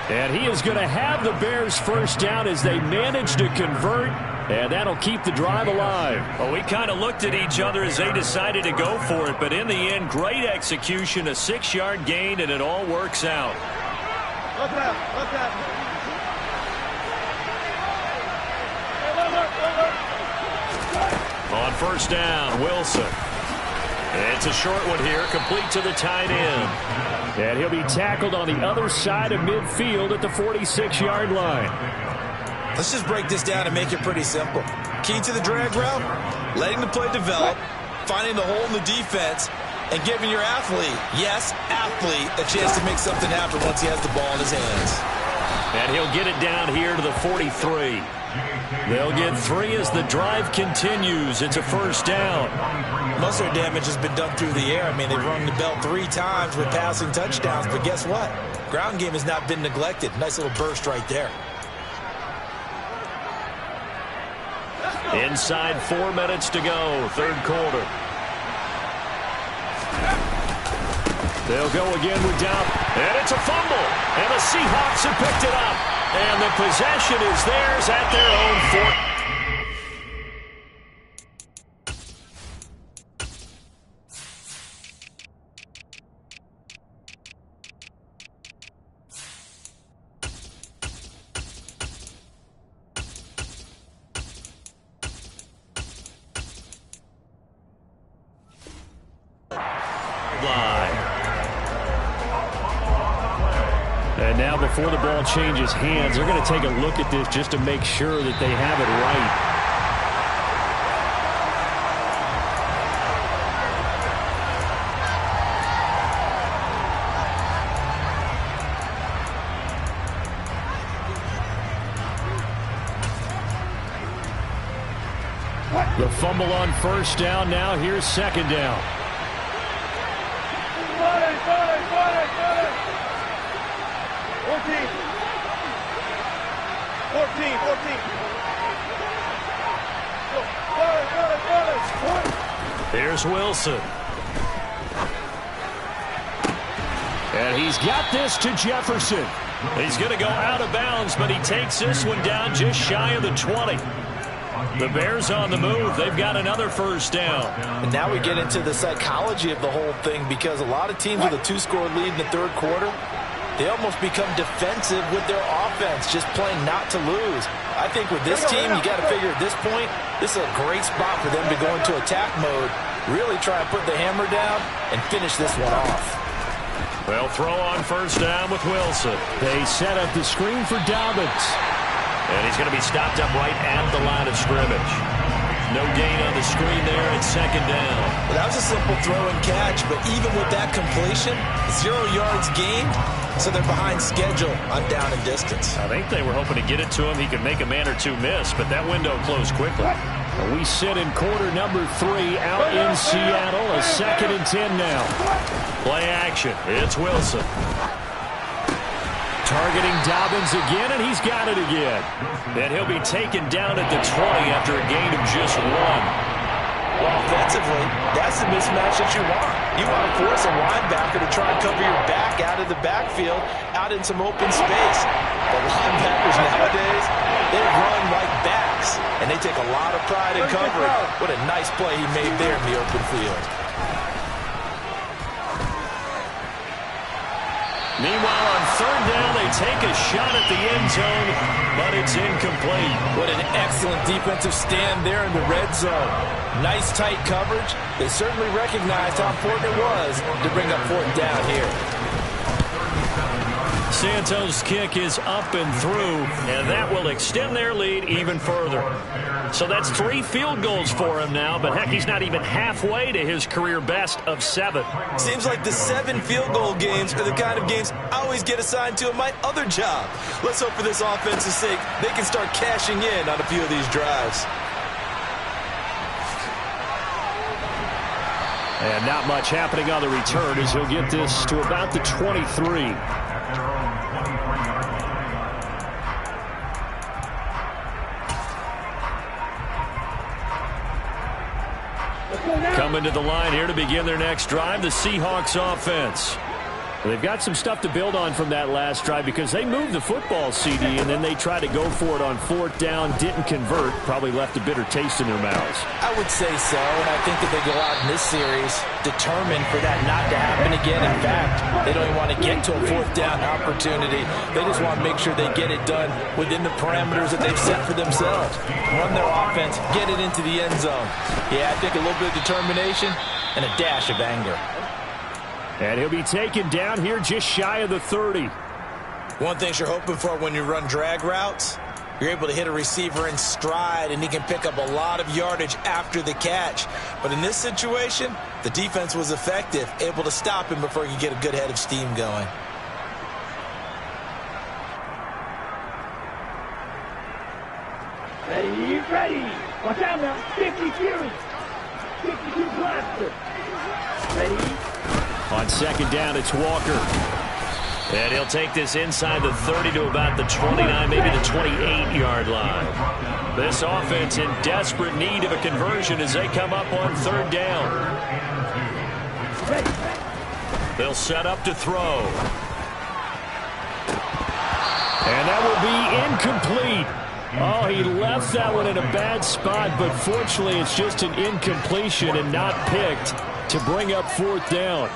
And he is going to have the Bears first down as they manage to convert. And that'll keep the drive alive. Well, we kind of looked at each other as they decided to go for it. But in the end, great execution, a 6-yard gain, and it all works out. On first down, Wilson. It's a short one here, complete to the tight end. And he'll be tackled on the other side of midfield at the 46-yard line. Let's just break this down and make it pretty simple. Key to the drag route, letting the play develop, finding the hole in the defense, and giving your athlete, yes, athlete, a chance to make something happen once he has the ball in his hands. And he'll get it down here to the 43. They'll get 3 as the drive continues. It's a first down. Most of their damage has been done through the air. I mean, they've rung the bell 3 times with passing touchdowns, but guess what? Ground game has not been neglected. Nice little burst right there. Inside 4 minutes to go, 3rd quarter. They'll go again with Dobbins. And it's a fumble. And the Seahawks have picked it up. And the possession is theirs at their own 4. before the ball changes hands, they're going to take a look at this just to make sure that they have it right. The fumble on first down. Now here's second down. 14. Here's Wilson. And he's got this to Jefferson. He's going to go out of bounds, but he takes this one down just shy of the 20. The Bears on the move. They've got another first down. And now we get into the psychology of the whole thing, because a lot of teams with a 2-score lead in the third quarter, they almost become defensive with their offense, just playing not to lose. I think with this team, you got to figure at this point, this is a great spot for them to go into attack mode, really try to put the hammer down and finish this one off. They'll throw on first down with Wilson. They set up the screen for Dobbins. And he's going to be stopped up right at the line of scrimmage. No gain on the screen there at second down. Well, that was a simple throw and catch, but even with that completion, 0 yards gained, so they're behind schedule on down and distance. I think they were hoping to get it to him. He could make a man or two miss, but that window closed quickly. We sit in quarter number 3 out in Seattle. A 2nd and 10 now. Play action. It's Wilson. Targeting Dobbins again, and he's got it again. And he'll be taken down at the 20 after a gain of just 1. Well, offensively, that's the mismatch that you want. You want to force a linebacker to try and cover your back out of the backfield, out in some open space. The linebackers nowadays, they run like backs, and they take a lot of pride in covering. What a nice play he made there in the open field. Meanwhile, on third down, they take a shot at the end zone, but it's incomplete. What an excellent defensive stand there in the red zone. Nice tight coverage. They certainly recognized how important it was to bring up fourth down here. Santos' kick is up and through, and that will extend their lead even further. So that's 3 field goals for him now, but heck, he's not even halfway to his career best of 7. Seems like the 7 field goal games are the kind of games I always get assigned to in my other job. Let's hope for this offense's sake they can start cashing in on a few of these drives. And not much happening on the return as he'll get this to about the 23. Coming to the line here to begin their next drive, the Seahawks offense. They've got some stuff to build on from that last drive because they moved the football, CD, and then they tried to go for it on fourth down, didn't convert, probably left a bitter taste in their mouths. I would say so, and I think that they go out in this series determined for that not to happen again. In fact, they don't even want to get to a fourth down opportunity. They just want to make sure they get it done within the parameters that they've set for themselves. Run their offense, get it into the end zone. Yeah, I think a little bit of determination and a dash of anger. And he'll be taken down here just shy of the 30. One thing you're hoping for when you run drag routes, you're able to hit a receiver in stride, and he can pick up a lot of yardage after the catch. But in this situation, the defense was effective, able to stop him before he could get a good head of steam going. Ready, ready. Watch out now. 50 Fury. 52 Blaster. Ready. On second down, it's Walker. And he'll take this inside the 30 to about the 29, maybe the 28-yard line. This offense in desperate need of a conversion as they come up on third down. They'll set up to throw. And that will be incomplete. Oh, he left that one in a bad spot, but fortunately it's just an incompletion and not picked to bring up fourth down.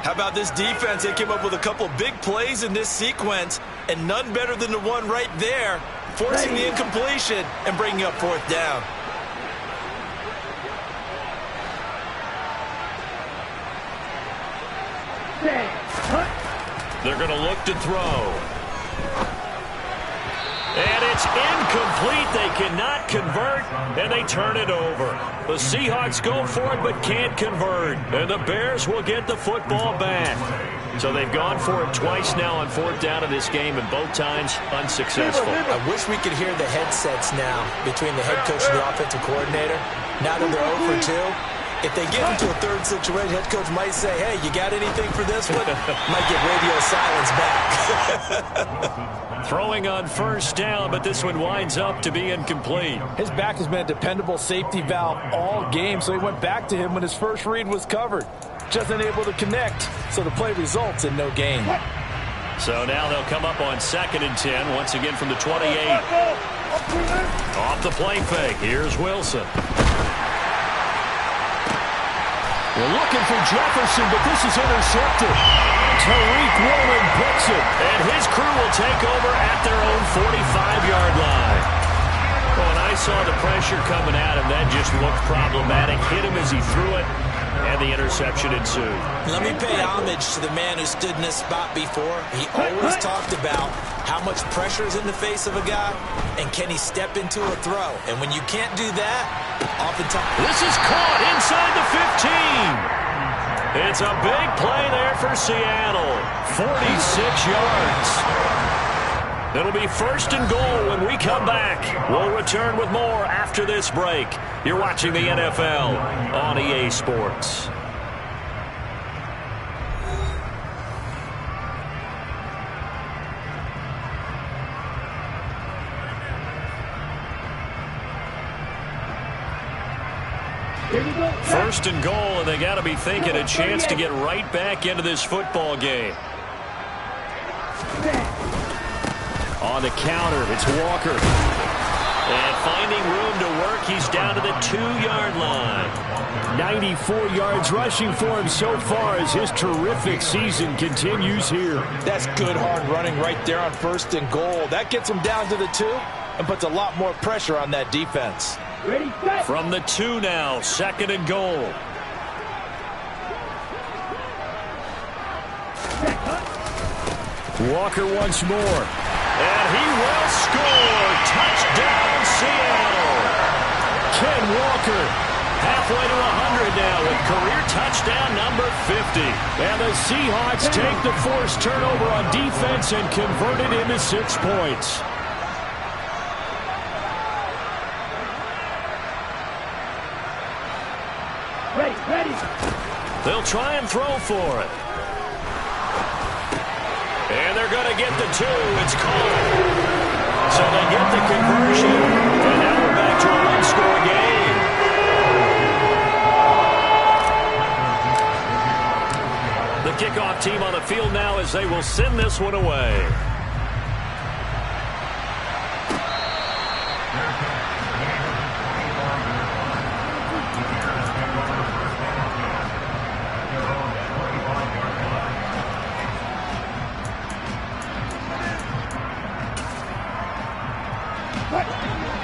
How about this defense? They came up with a couple of big plays in this sequence, and none better than the one right there, forcing the incompletion and bringing up fourth down. They're going to look to throw. It's incomplete. They cannot convert, and they turn it over. The Seahawks go for it but can't convert, and the Bears will get the football back. So they've gone for it twice now on fourth down in this game, and both times unsuccessful. I wish we could hear the headsets now between the head coach and the offensive coordinator. Now that they're 0 for 2. If they get into a third situation, head coach might say, hey, you got anything for this one? Might get radio silence back. Throwing on first down, but this one winds up to be incomplete. His back has been a dependable safety valve all game, so he went back to him when his first read was covered. Just unable to connect, so the play results in no gain. So now they'll come up on 2nd and 10, once again from the 28. Off the play fake, here's Wilson. We're looking for Jefferson, but this is intercepted. Tariq Woolen picks it. And his crew will take over at their own 45-yard line. When I saw the pressure coming at him, that just looked problematic. Hit him as he threw it, and the interception ensued. Let me pay homage to the man who stood in this spot before. He always talked about how much pressure is in the face of a guy, and can he step into a throw. And when you can't do that, oftentimes... This is caught inside the 15. It's a big play there for Seattle. 46 yards. It'll be 1st and goal when we come back. We'll return with more after this break. You're watching the NFL on EA Sports. First and goal, and they got to be thinking a chance to get right back into this football game. On the counter, it's Walker. And finding room to work, he's down to the 2-yard line. 94 yards rushing for him so far as his terrific season continues here. That's good hard running right there on 1st and goal. That gets him down to the 2 and puts a lot more pressure on that defense. Ready, set. From the 2 now, 2nd and goal. Walker once more. And he will score. Touchdown, Seattle. Ken Walker. Halfway to 100 now with career touchdown number 50. And the Seahawks take the forced turnover on defense and convert it into 6 points. Ready. They'll try and throw for it. And they're going to get the 2. It's caught. So they get the conversion. And now we're back to a one-score game. The kickoff team on the field now as they will send this one away.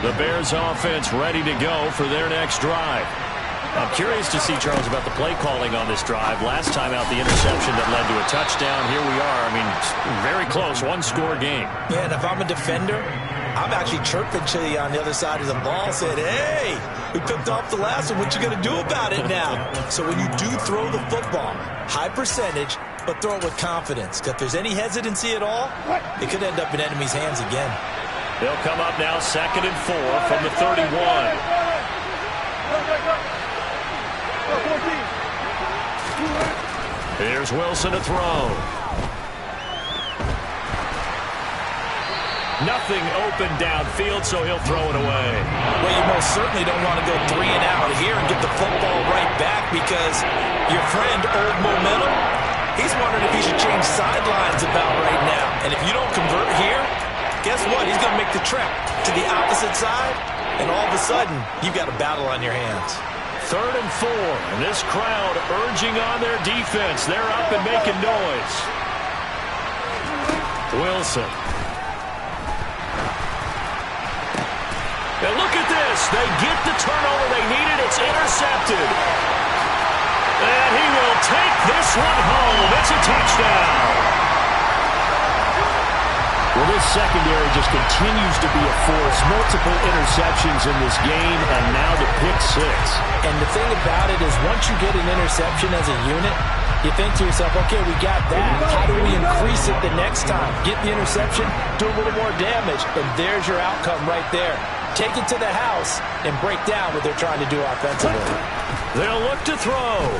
The Bears offense ready to go for their next drive. I'm curious to see, Charles, about the play calling on this drive. Last time out, the interception that led to a touchdown. Here we are. I mean, very close, one-score game. Yeah, and if I'm a defender, I'm actually chirping to you on the other side of the ball, saying, hey, we picked off the last one. What you going to do about it now? So when you do throw the football, high percentage, but throw it with confidence. Because if there's any hesitancy at all, it could end up in enemy's hands again. They'll come up now 2nd and 4 from the 31. Here's Wilson to throw. Nothing open downfield, so he'll throw it away. Well, you most certainly don't want to go 3 and out here and get the football right back because your friend, Old Momentum, he's wondering if he should change sidelines about right now. And if you don't convert here, guess what? He's going to make the trek to the opposite side, and all of a sudden, you've got a battle on your hands. 3rd and 4, and this crowd urging on their defense. They're up and making noise. Wilson. And look at this. They get the turnover they needed. It's intercepted. And he will take this one home. It's a touchdown. Well, this secondary just continues to be a force. Multiple interceptions in this game, and now the pick six. And the thing about it is once you get an interception as a unit, you think to yourself, okay, we got that. How do we increase it the next time? Get the interception, do a little more damage, and there's your outcome right there. Take it to the house and break down what they're trying to do offensively. They'll look to throw.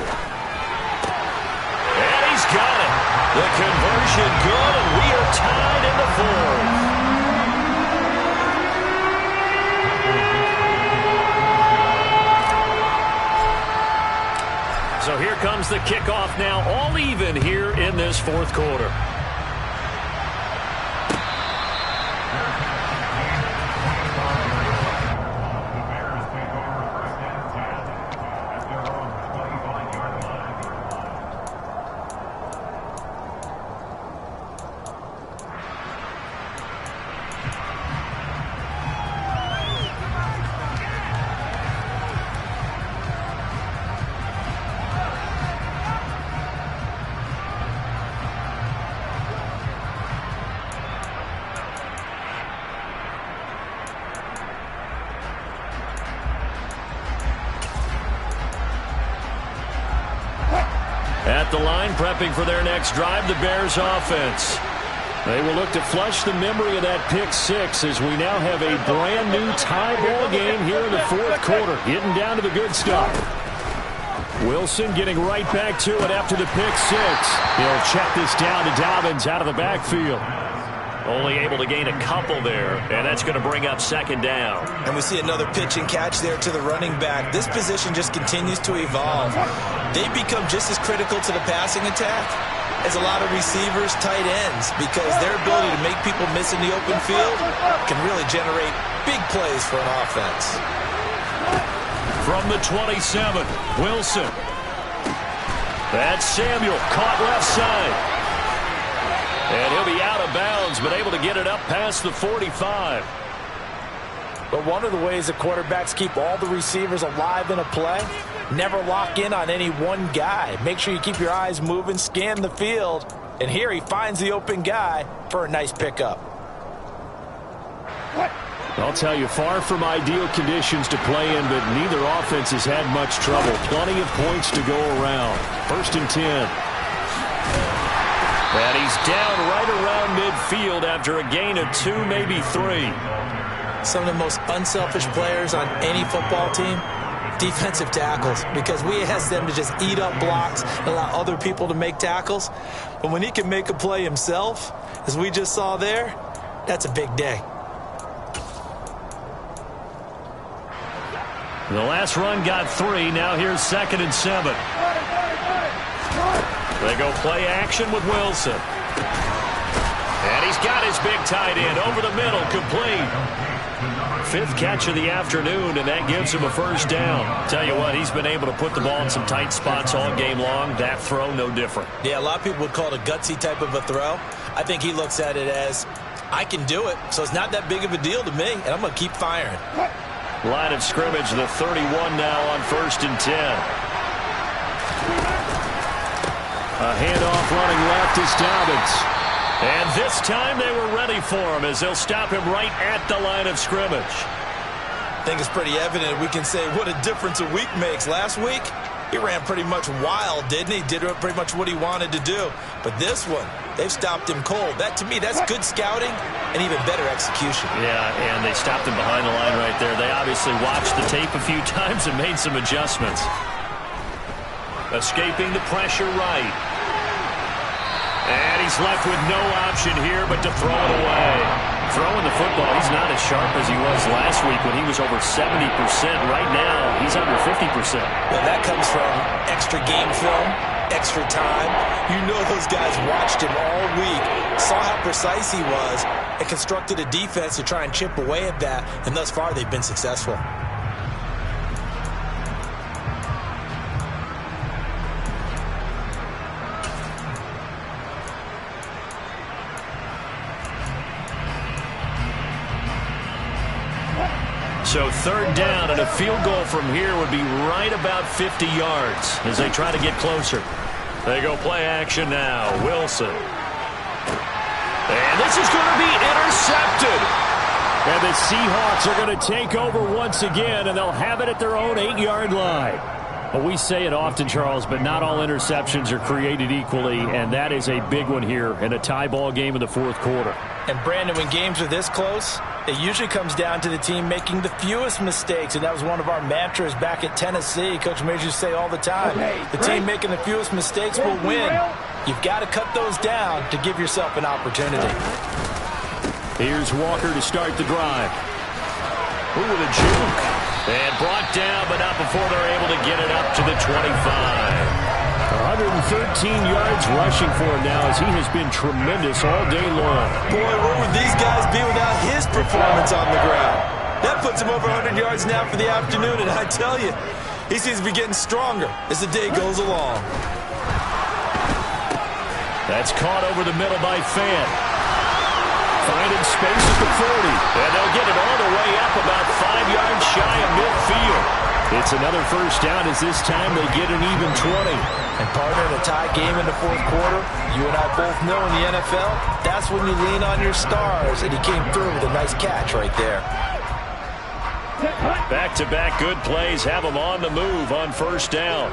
And he's got it. The conversion good, and we are tied in the fourth. So here comes the kickoff now, all even here in this fourth quarter. At the line, prepping for their next drive, the Bears offense. They will look to flush the memory of that pick six as we now have a brand new tie ball game here in the fourth quarter. Getting down to the good stuff. Wilson getting right back to it after the pick six. He'll check this down to Dobbins out of the backfield. Only able to gain a couple there, and that's going to bring up second down. And we see another pitch and catch there to the running back. This position just continues to evolve. They become just as critical to the passing attack as a lot of receivers, tight ends, because their ability to make people miss in the open field can really generate big plays for an offense. From the 27, Wilson. That's Samuel, caught left side. And he'll be out of bounds, but able to get it up past the 45. But one of the ways that quarterbacks keep all the receivers alive in a play, never lock in on any one guy. Make sure you keep your eyes moving, scan the field. And here he finds the open guy for a nice pickup. I'll tell you, far from ideal conditions to play in, but neither offense has had much trouble. Plenty of points to go around. 1st and 10. And he's down right around midfield after a gain of 2, maybe 3. Some of the most unselfish players on any football team, defensive tackles, because we ask them to just eat up blocks and allow other people to make tackles. But when he can make a play himself, as we just saw there, that's a big day. The last run got 3. Now here's 2nd and 7. They go play action with Wilson. And he's got his big tight end over the middle, complete. 5th catch of the afternoon, and that gives him a first down. Tell you what, he's been able to put the ball in some tight spots all game long. That throw, no different. Yeah, a lot of people would call it a gutsy type of a throw. I think he looks at it as, I can do it, so it's not that big of a deal to me, and I'm going to keep firing. Line of scrimmage, the 31 now on 1st and 10. A handoff running left is Dobbins. And this time they were ready for him as they'll stop him right at the line of scrimmage. I think it's pretty evident. We can say what a difference a week makes. Last week, he ran pretty much wild, didn't he? Did pretty much what he wanted to do. But this one, they've stopped him cold. That, to me, that's good scouting and even better execution. Yeah, and they stopped him behind the line right there. They obviously watched the tape a few times and made some adjustments. Escaping the pressure right. And he's left with no option here but to throw it away. Throwing the football, he's not as sharp as he was last week when he was over 70%. Right now, he's under 50%. Well, that comes from extra game film, extra time. You know those guys watched him all week, saw how precise he was, and constructed a defense to try and chip away at that, and thus far they've been successful. So 3rd down, and a field goal from here would be right about 50 yards as they try to get closer. They go play action now. Wilson. And This is going to be intercepted. And the Seahawks are going to take over once again, and they'll have it at their own 8-yard line. Well, we say it often, Charles, but not all interceptions are created equally, and that is a big one here in a tie ball game in the fourth quarter. And, Brandon, when games are this close, it usually comes down to the team making the fewest mistakes, and that was one of our mantras back at Tennessee. Coach Majors used to say all the time, the team making the fewest mistakes will win. You've got to cut those down to give yourself an opportunity. Here's Walker to start the drive. Ooh, with a juke. And brought down, but not before they're able to get it up to the 25. 113 yards rushing for him now as he has been tremendous all day long. Boy, where would these guys be without his performance on the ground? That puts him over 100 yards now for the afternoon, and I tell you, he seems to be getting stronger as the day goes along. That's caught over the middle by Fan. Finding space at the 40. And they'll get it all the way up about 5 yards shy of midfield. It's another first down as this time they get an even 20. And partner, in a tie game in the fourth quarter, you and I both know in the NFL, that's when you lean on your stars. And he came through with a nice catch right there. Back-to-back good plays have them on the move on first down.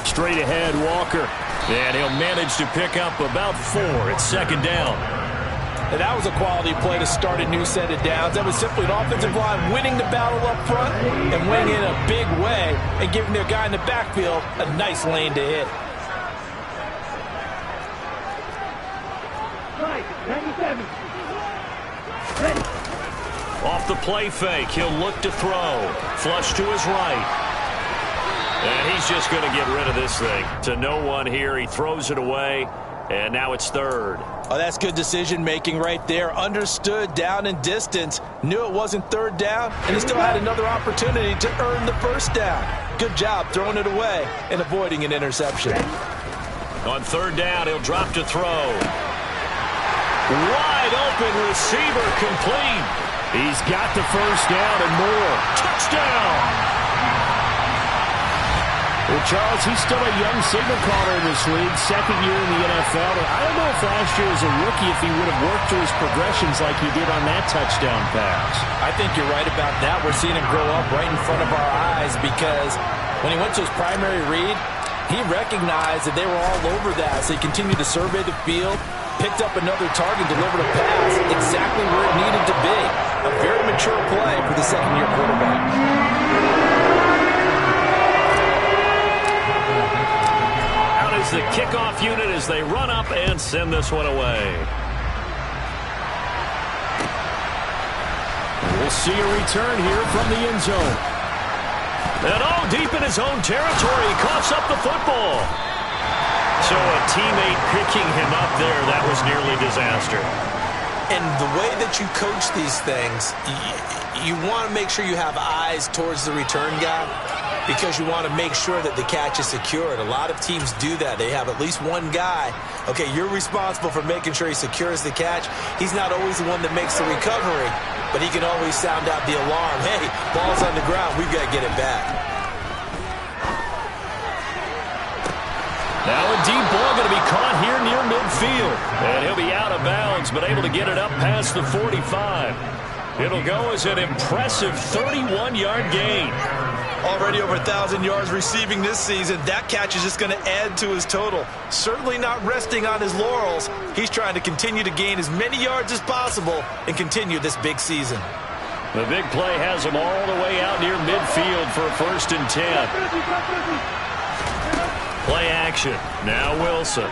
Straight ahead, Walker. And he'll manage to pick up about 4 at second down. And that was a quality play to start a new set of downs. That was simply an offensive line winning the battle up front and winning in a big way and giving their guy in the backfield a nice lane to hit. 97. Off the play fake, he'll look to throw. Flush to his right. And he's just going to get rid of this thing. To no one here, he throws it away, and now it's third. Oh, that's good decision-making right there. Understood down and distance. Knew it wasn't third down, and he still had another opportunity to earn the first down. Good job throwing it away and avoiding an interception. On third down, he'll drop to throw. Wide open receiver complete. He's got the first down and more. Touchdown! Well, Charles, he's still a young signal caller in this league, second year in the NFL. I don't know if last year as a rookie if he would have worked through his progressions like he did on that touchdown pass. I think you're right about that. We're seeing him grow up right in front of our eyes because when he went to his primary read, he recognized that they were all over that. So he continued to survey the field, picked up another target, delivered a pass exactly where it needed to be. A very mature play for the second-year quarterback. The kickoff unit as they run up and send this one away. We'll see a return here from the end zone. And all deep in his own territory, he coughs up the football. So a teammate picking him up there, that was nearly disaster. And the way that you coach these things, you want to make sure you have eyes towards the return guy because you want to make sure that the catch is secured. A lot of teams do that. They have at least one guy. Okay, you're responsible for making sure he secures the catch. He's not always the one that makes the recovery, but he can always sound out the alarm. Hey, ball's on the ground. We've got to get it back. Now a deep ball going to be caught here near midfield. And he'll be out of bounds, but able to get it up past the 45. It'll go as an impressive 31-yard gain. Already over 1,000 yards receiving this season. That catch is just going to add to his total. Certainly not resting on his laurels. He's trying to continue to gain as many yards as possible and continue this big season. The big play has him all the way out near midfield for a 1st and 10. Play action. Now Wilson.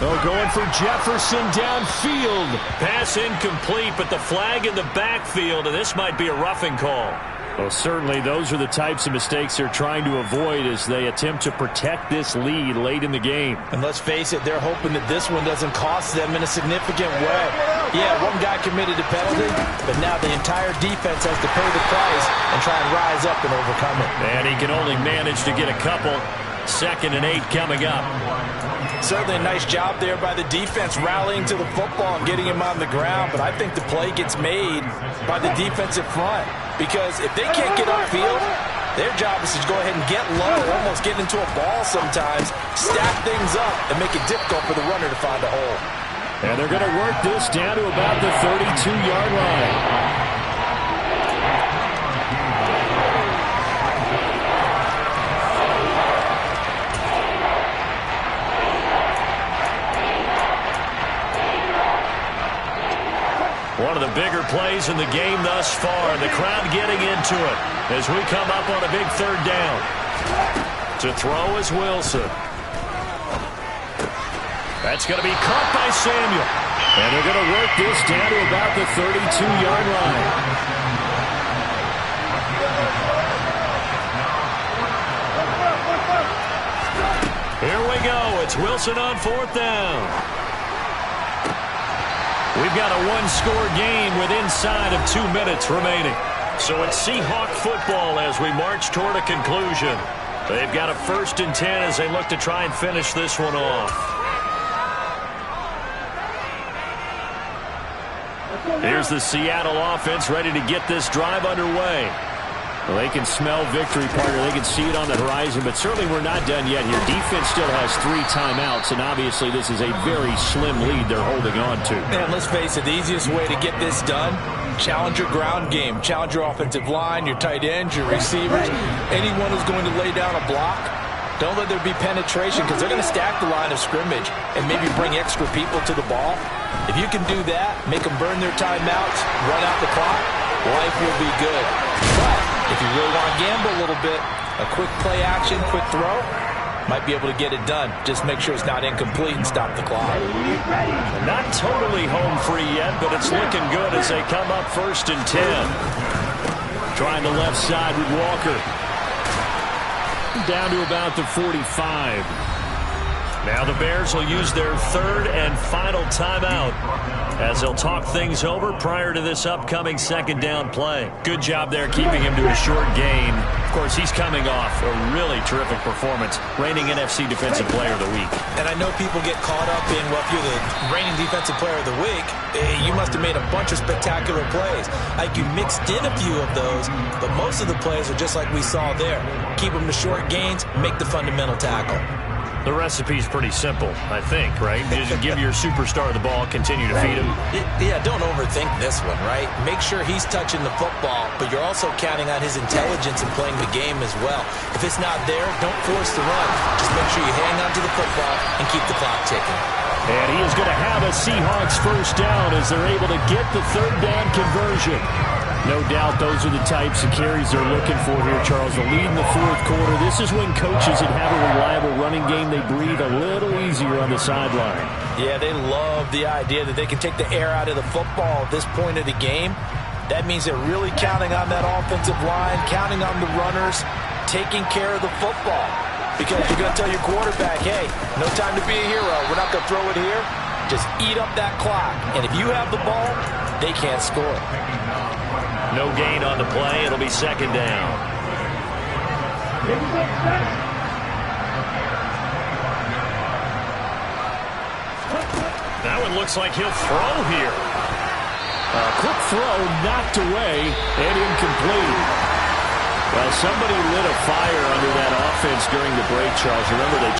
Oh, going for Jefferson downfield. Pass incomplete, but the flag in the backfield, and this might be a roughing call. Well, certainly those are the types of mistakes they're trying to avoid as they attempt to protect this lead late in the game. And let's face it, they're hoping that this one doesn't cost them in a significant way. Yeah, one guy committed a penalty, but now the entire defense has to pay the price and try and rise up and overcome it. And he can only manage to get a couple. 2nd and 8 coming up. Certainly a nice job there by the defense rallying to the football and getting him on the ground, but I think the play gets made by the defensive front because if they can't get upfield, Their job is to go ahead and get low, almost get into a ball sometimes, stack things up, and make it difficult for the runner to find a hole. And they're going to work this down to about the 32-yard line. One of the bigger plays in the game thus far. The crowd getting into it as we come up on a big third down. To throw is Wilson. That's going to be caught by Samuel. And they're going to work this down to about the 32-yard line. Here we go. It's Wilson on fourth down. We've got a one-score game with inside of 2 minutes remaining. So it's Seahawk football as we march toward a conclusion. They've got a 1st and 10 as they look to try and finish this one off. Here's the Seattle offense ready to get this drive underway. Well, they can smell victory, partner. They can see it on the horizon, but certainly we're not done yet here. Defense still has 3 timeouts, and obviously this is a very slim lead they're holding on to. Man, let's face it, the easiest way to get this done, challenge your ground game. Challenge your offensive line, your tight ends, your receivers, anyone who's going to lay down a block. Don't let there be penetration because they're going to stack the line of scrimmage and maybe bring extra people to the ball. If you can do that, make them burn their timeouts, run out the clock, life will be good. But if you really want to gamble a little bit, a quick play action, quick throw, might be able to get it done. Just make sure it's not incomplete and stop the clock. Not totally home free yet, but it's looking good as they come up 1st and 10. Trying the left side with Walker. Down to about the 45. Now the Bears will use their 3rd and final timeout as they'll talk things over prior to this upcoming 2nd down play. Good job there keeping him to a short gain. Of course, he's coming off a really terrific performance, reigning NFC Defensive Player of the Week. And I know people get caught up in, well, if you're the reigning Defensive Player of the Week, you must have made a bunch of spectacular plays. Like you mixed in a few of those, but most of the plays are just like we saw there. Keep them to short gains, make the fundamental tackle. The recipe's pretty simple, I think, right? Just give your superstar the ball, continue to feed him. Yeah, don't overthink this one, right? Make sure he's touching the football, but you're also counting on his intelligence in playing the game as well. If it's not there, don't force the run. Just make sure you hang on to the football and keep the clock ticking. And he is going to have a Seahawks 1st down as they're able to get the 3rd down conversion. No doubt those are the types of carries they're looking for here, Charles. The lead in the 4th quarter. This is when coaches that have a reliable running game, they breathe a little easier on the sideline. Yeah, they love the idea that they can take the air out of the football at this point of the game. That means they're really counting on that offensive line, counting on the runners, taking care of the football. Because you're going to tell your quarterback, hey, no time to be a hero. We're not going to throw it here. Just eat up that clock. And if you have the ball, they can't score. No gain on the play. It'll be 2nd down. That one looks like he'll throw here. A quick throw knocked away and incomplete. Well, somebody lit a fire under that offense during the break, Charles. Remember, they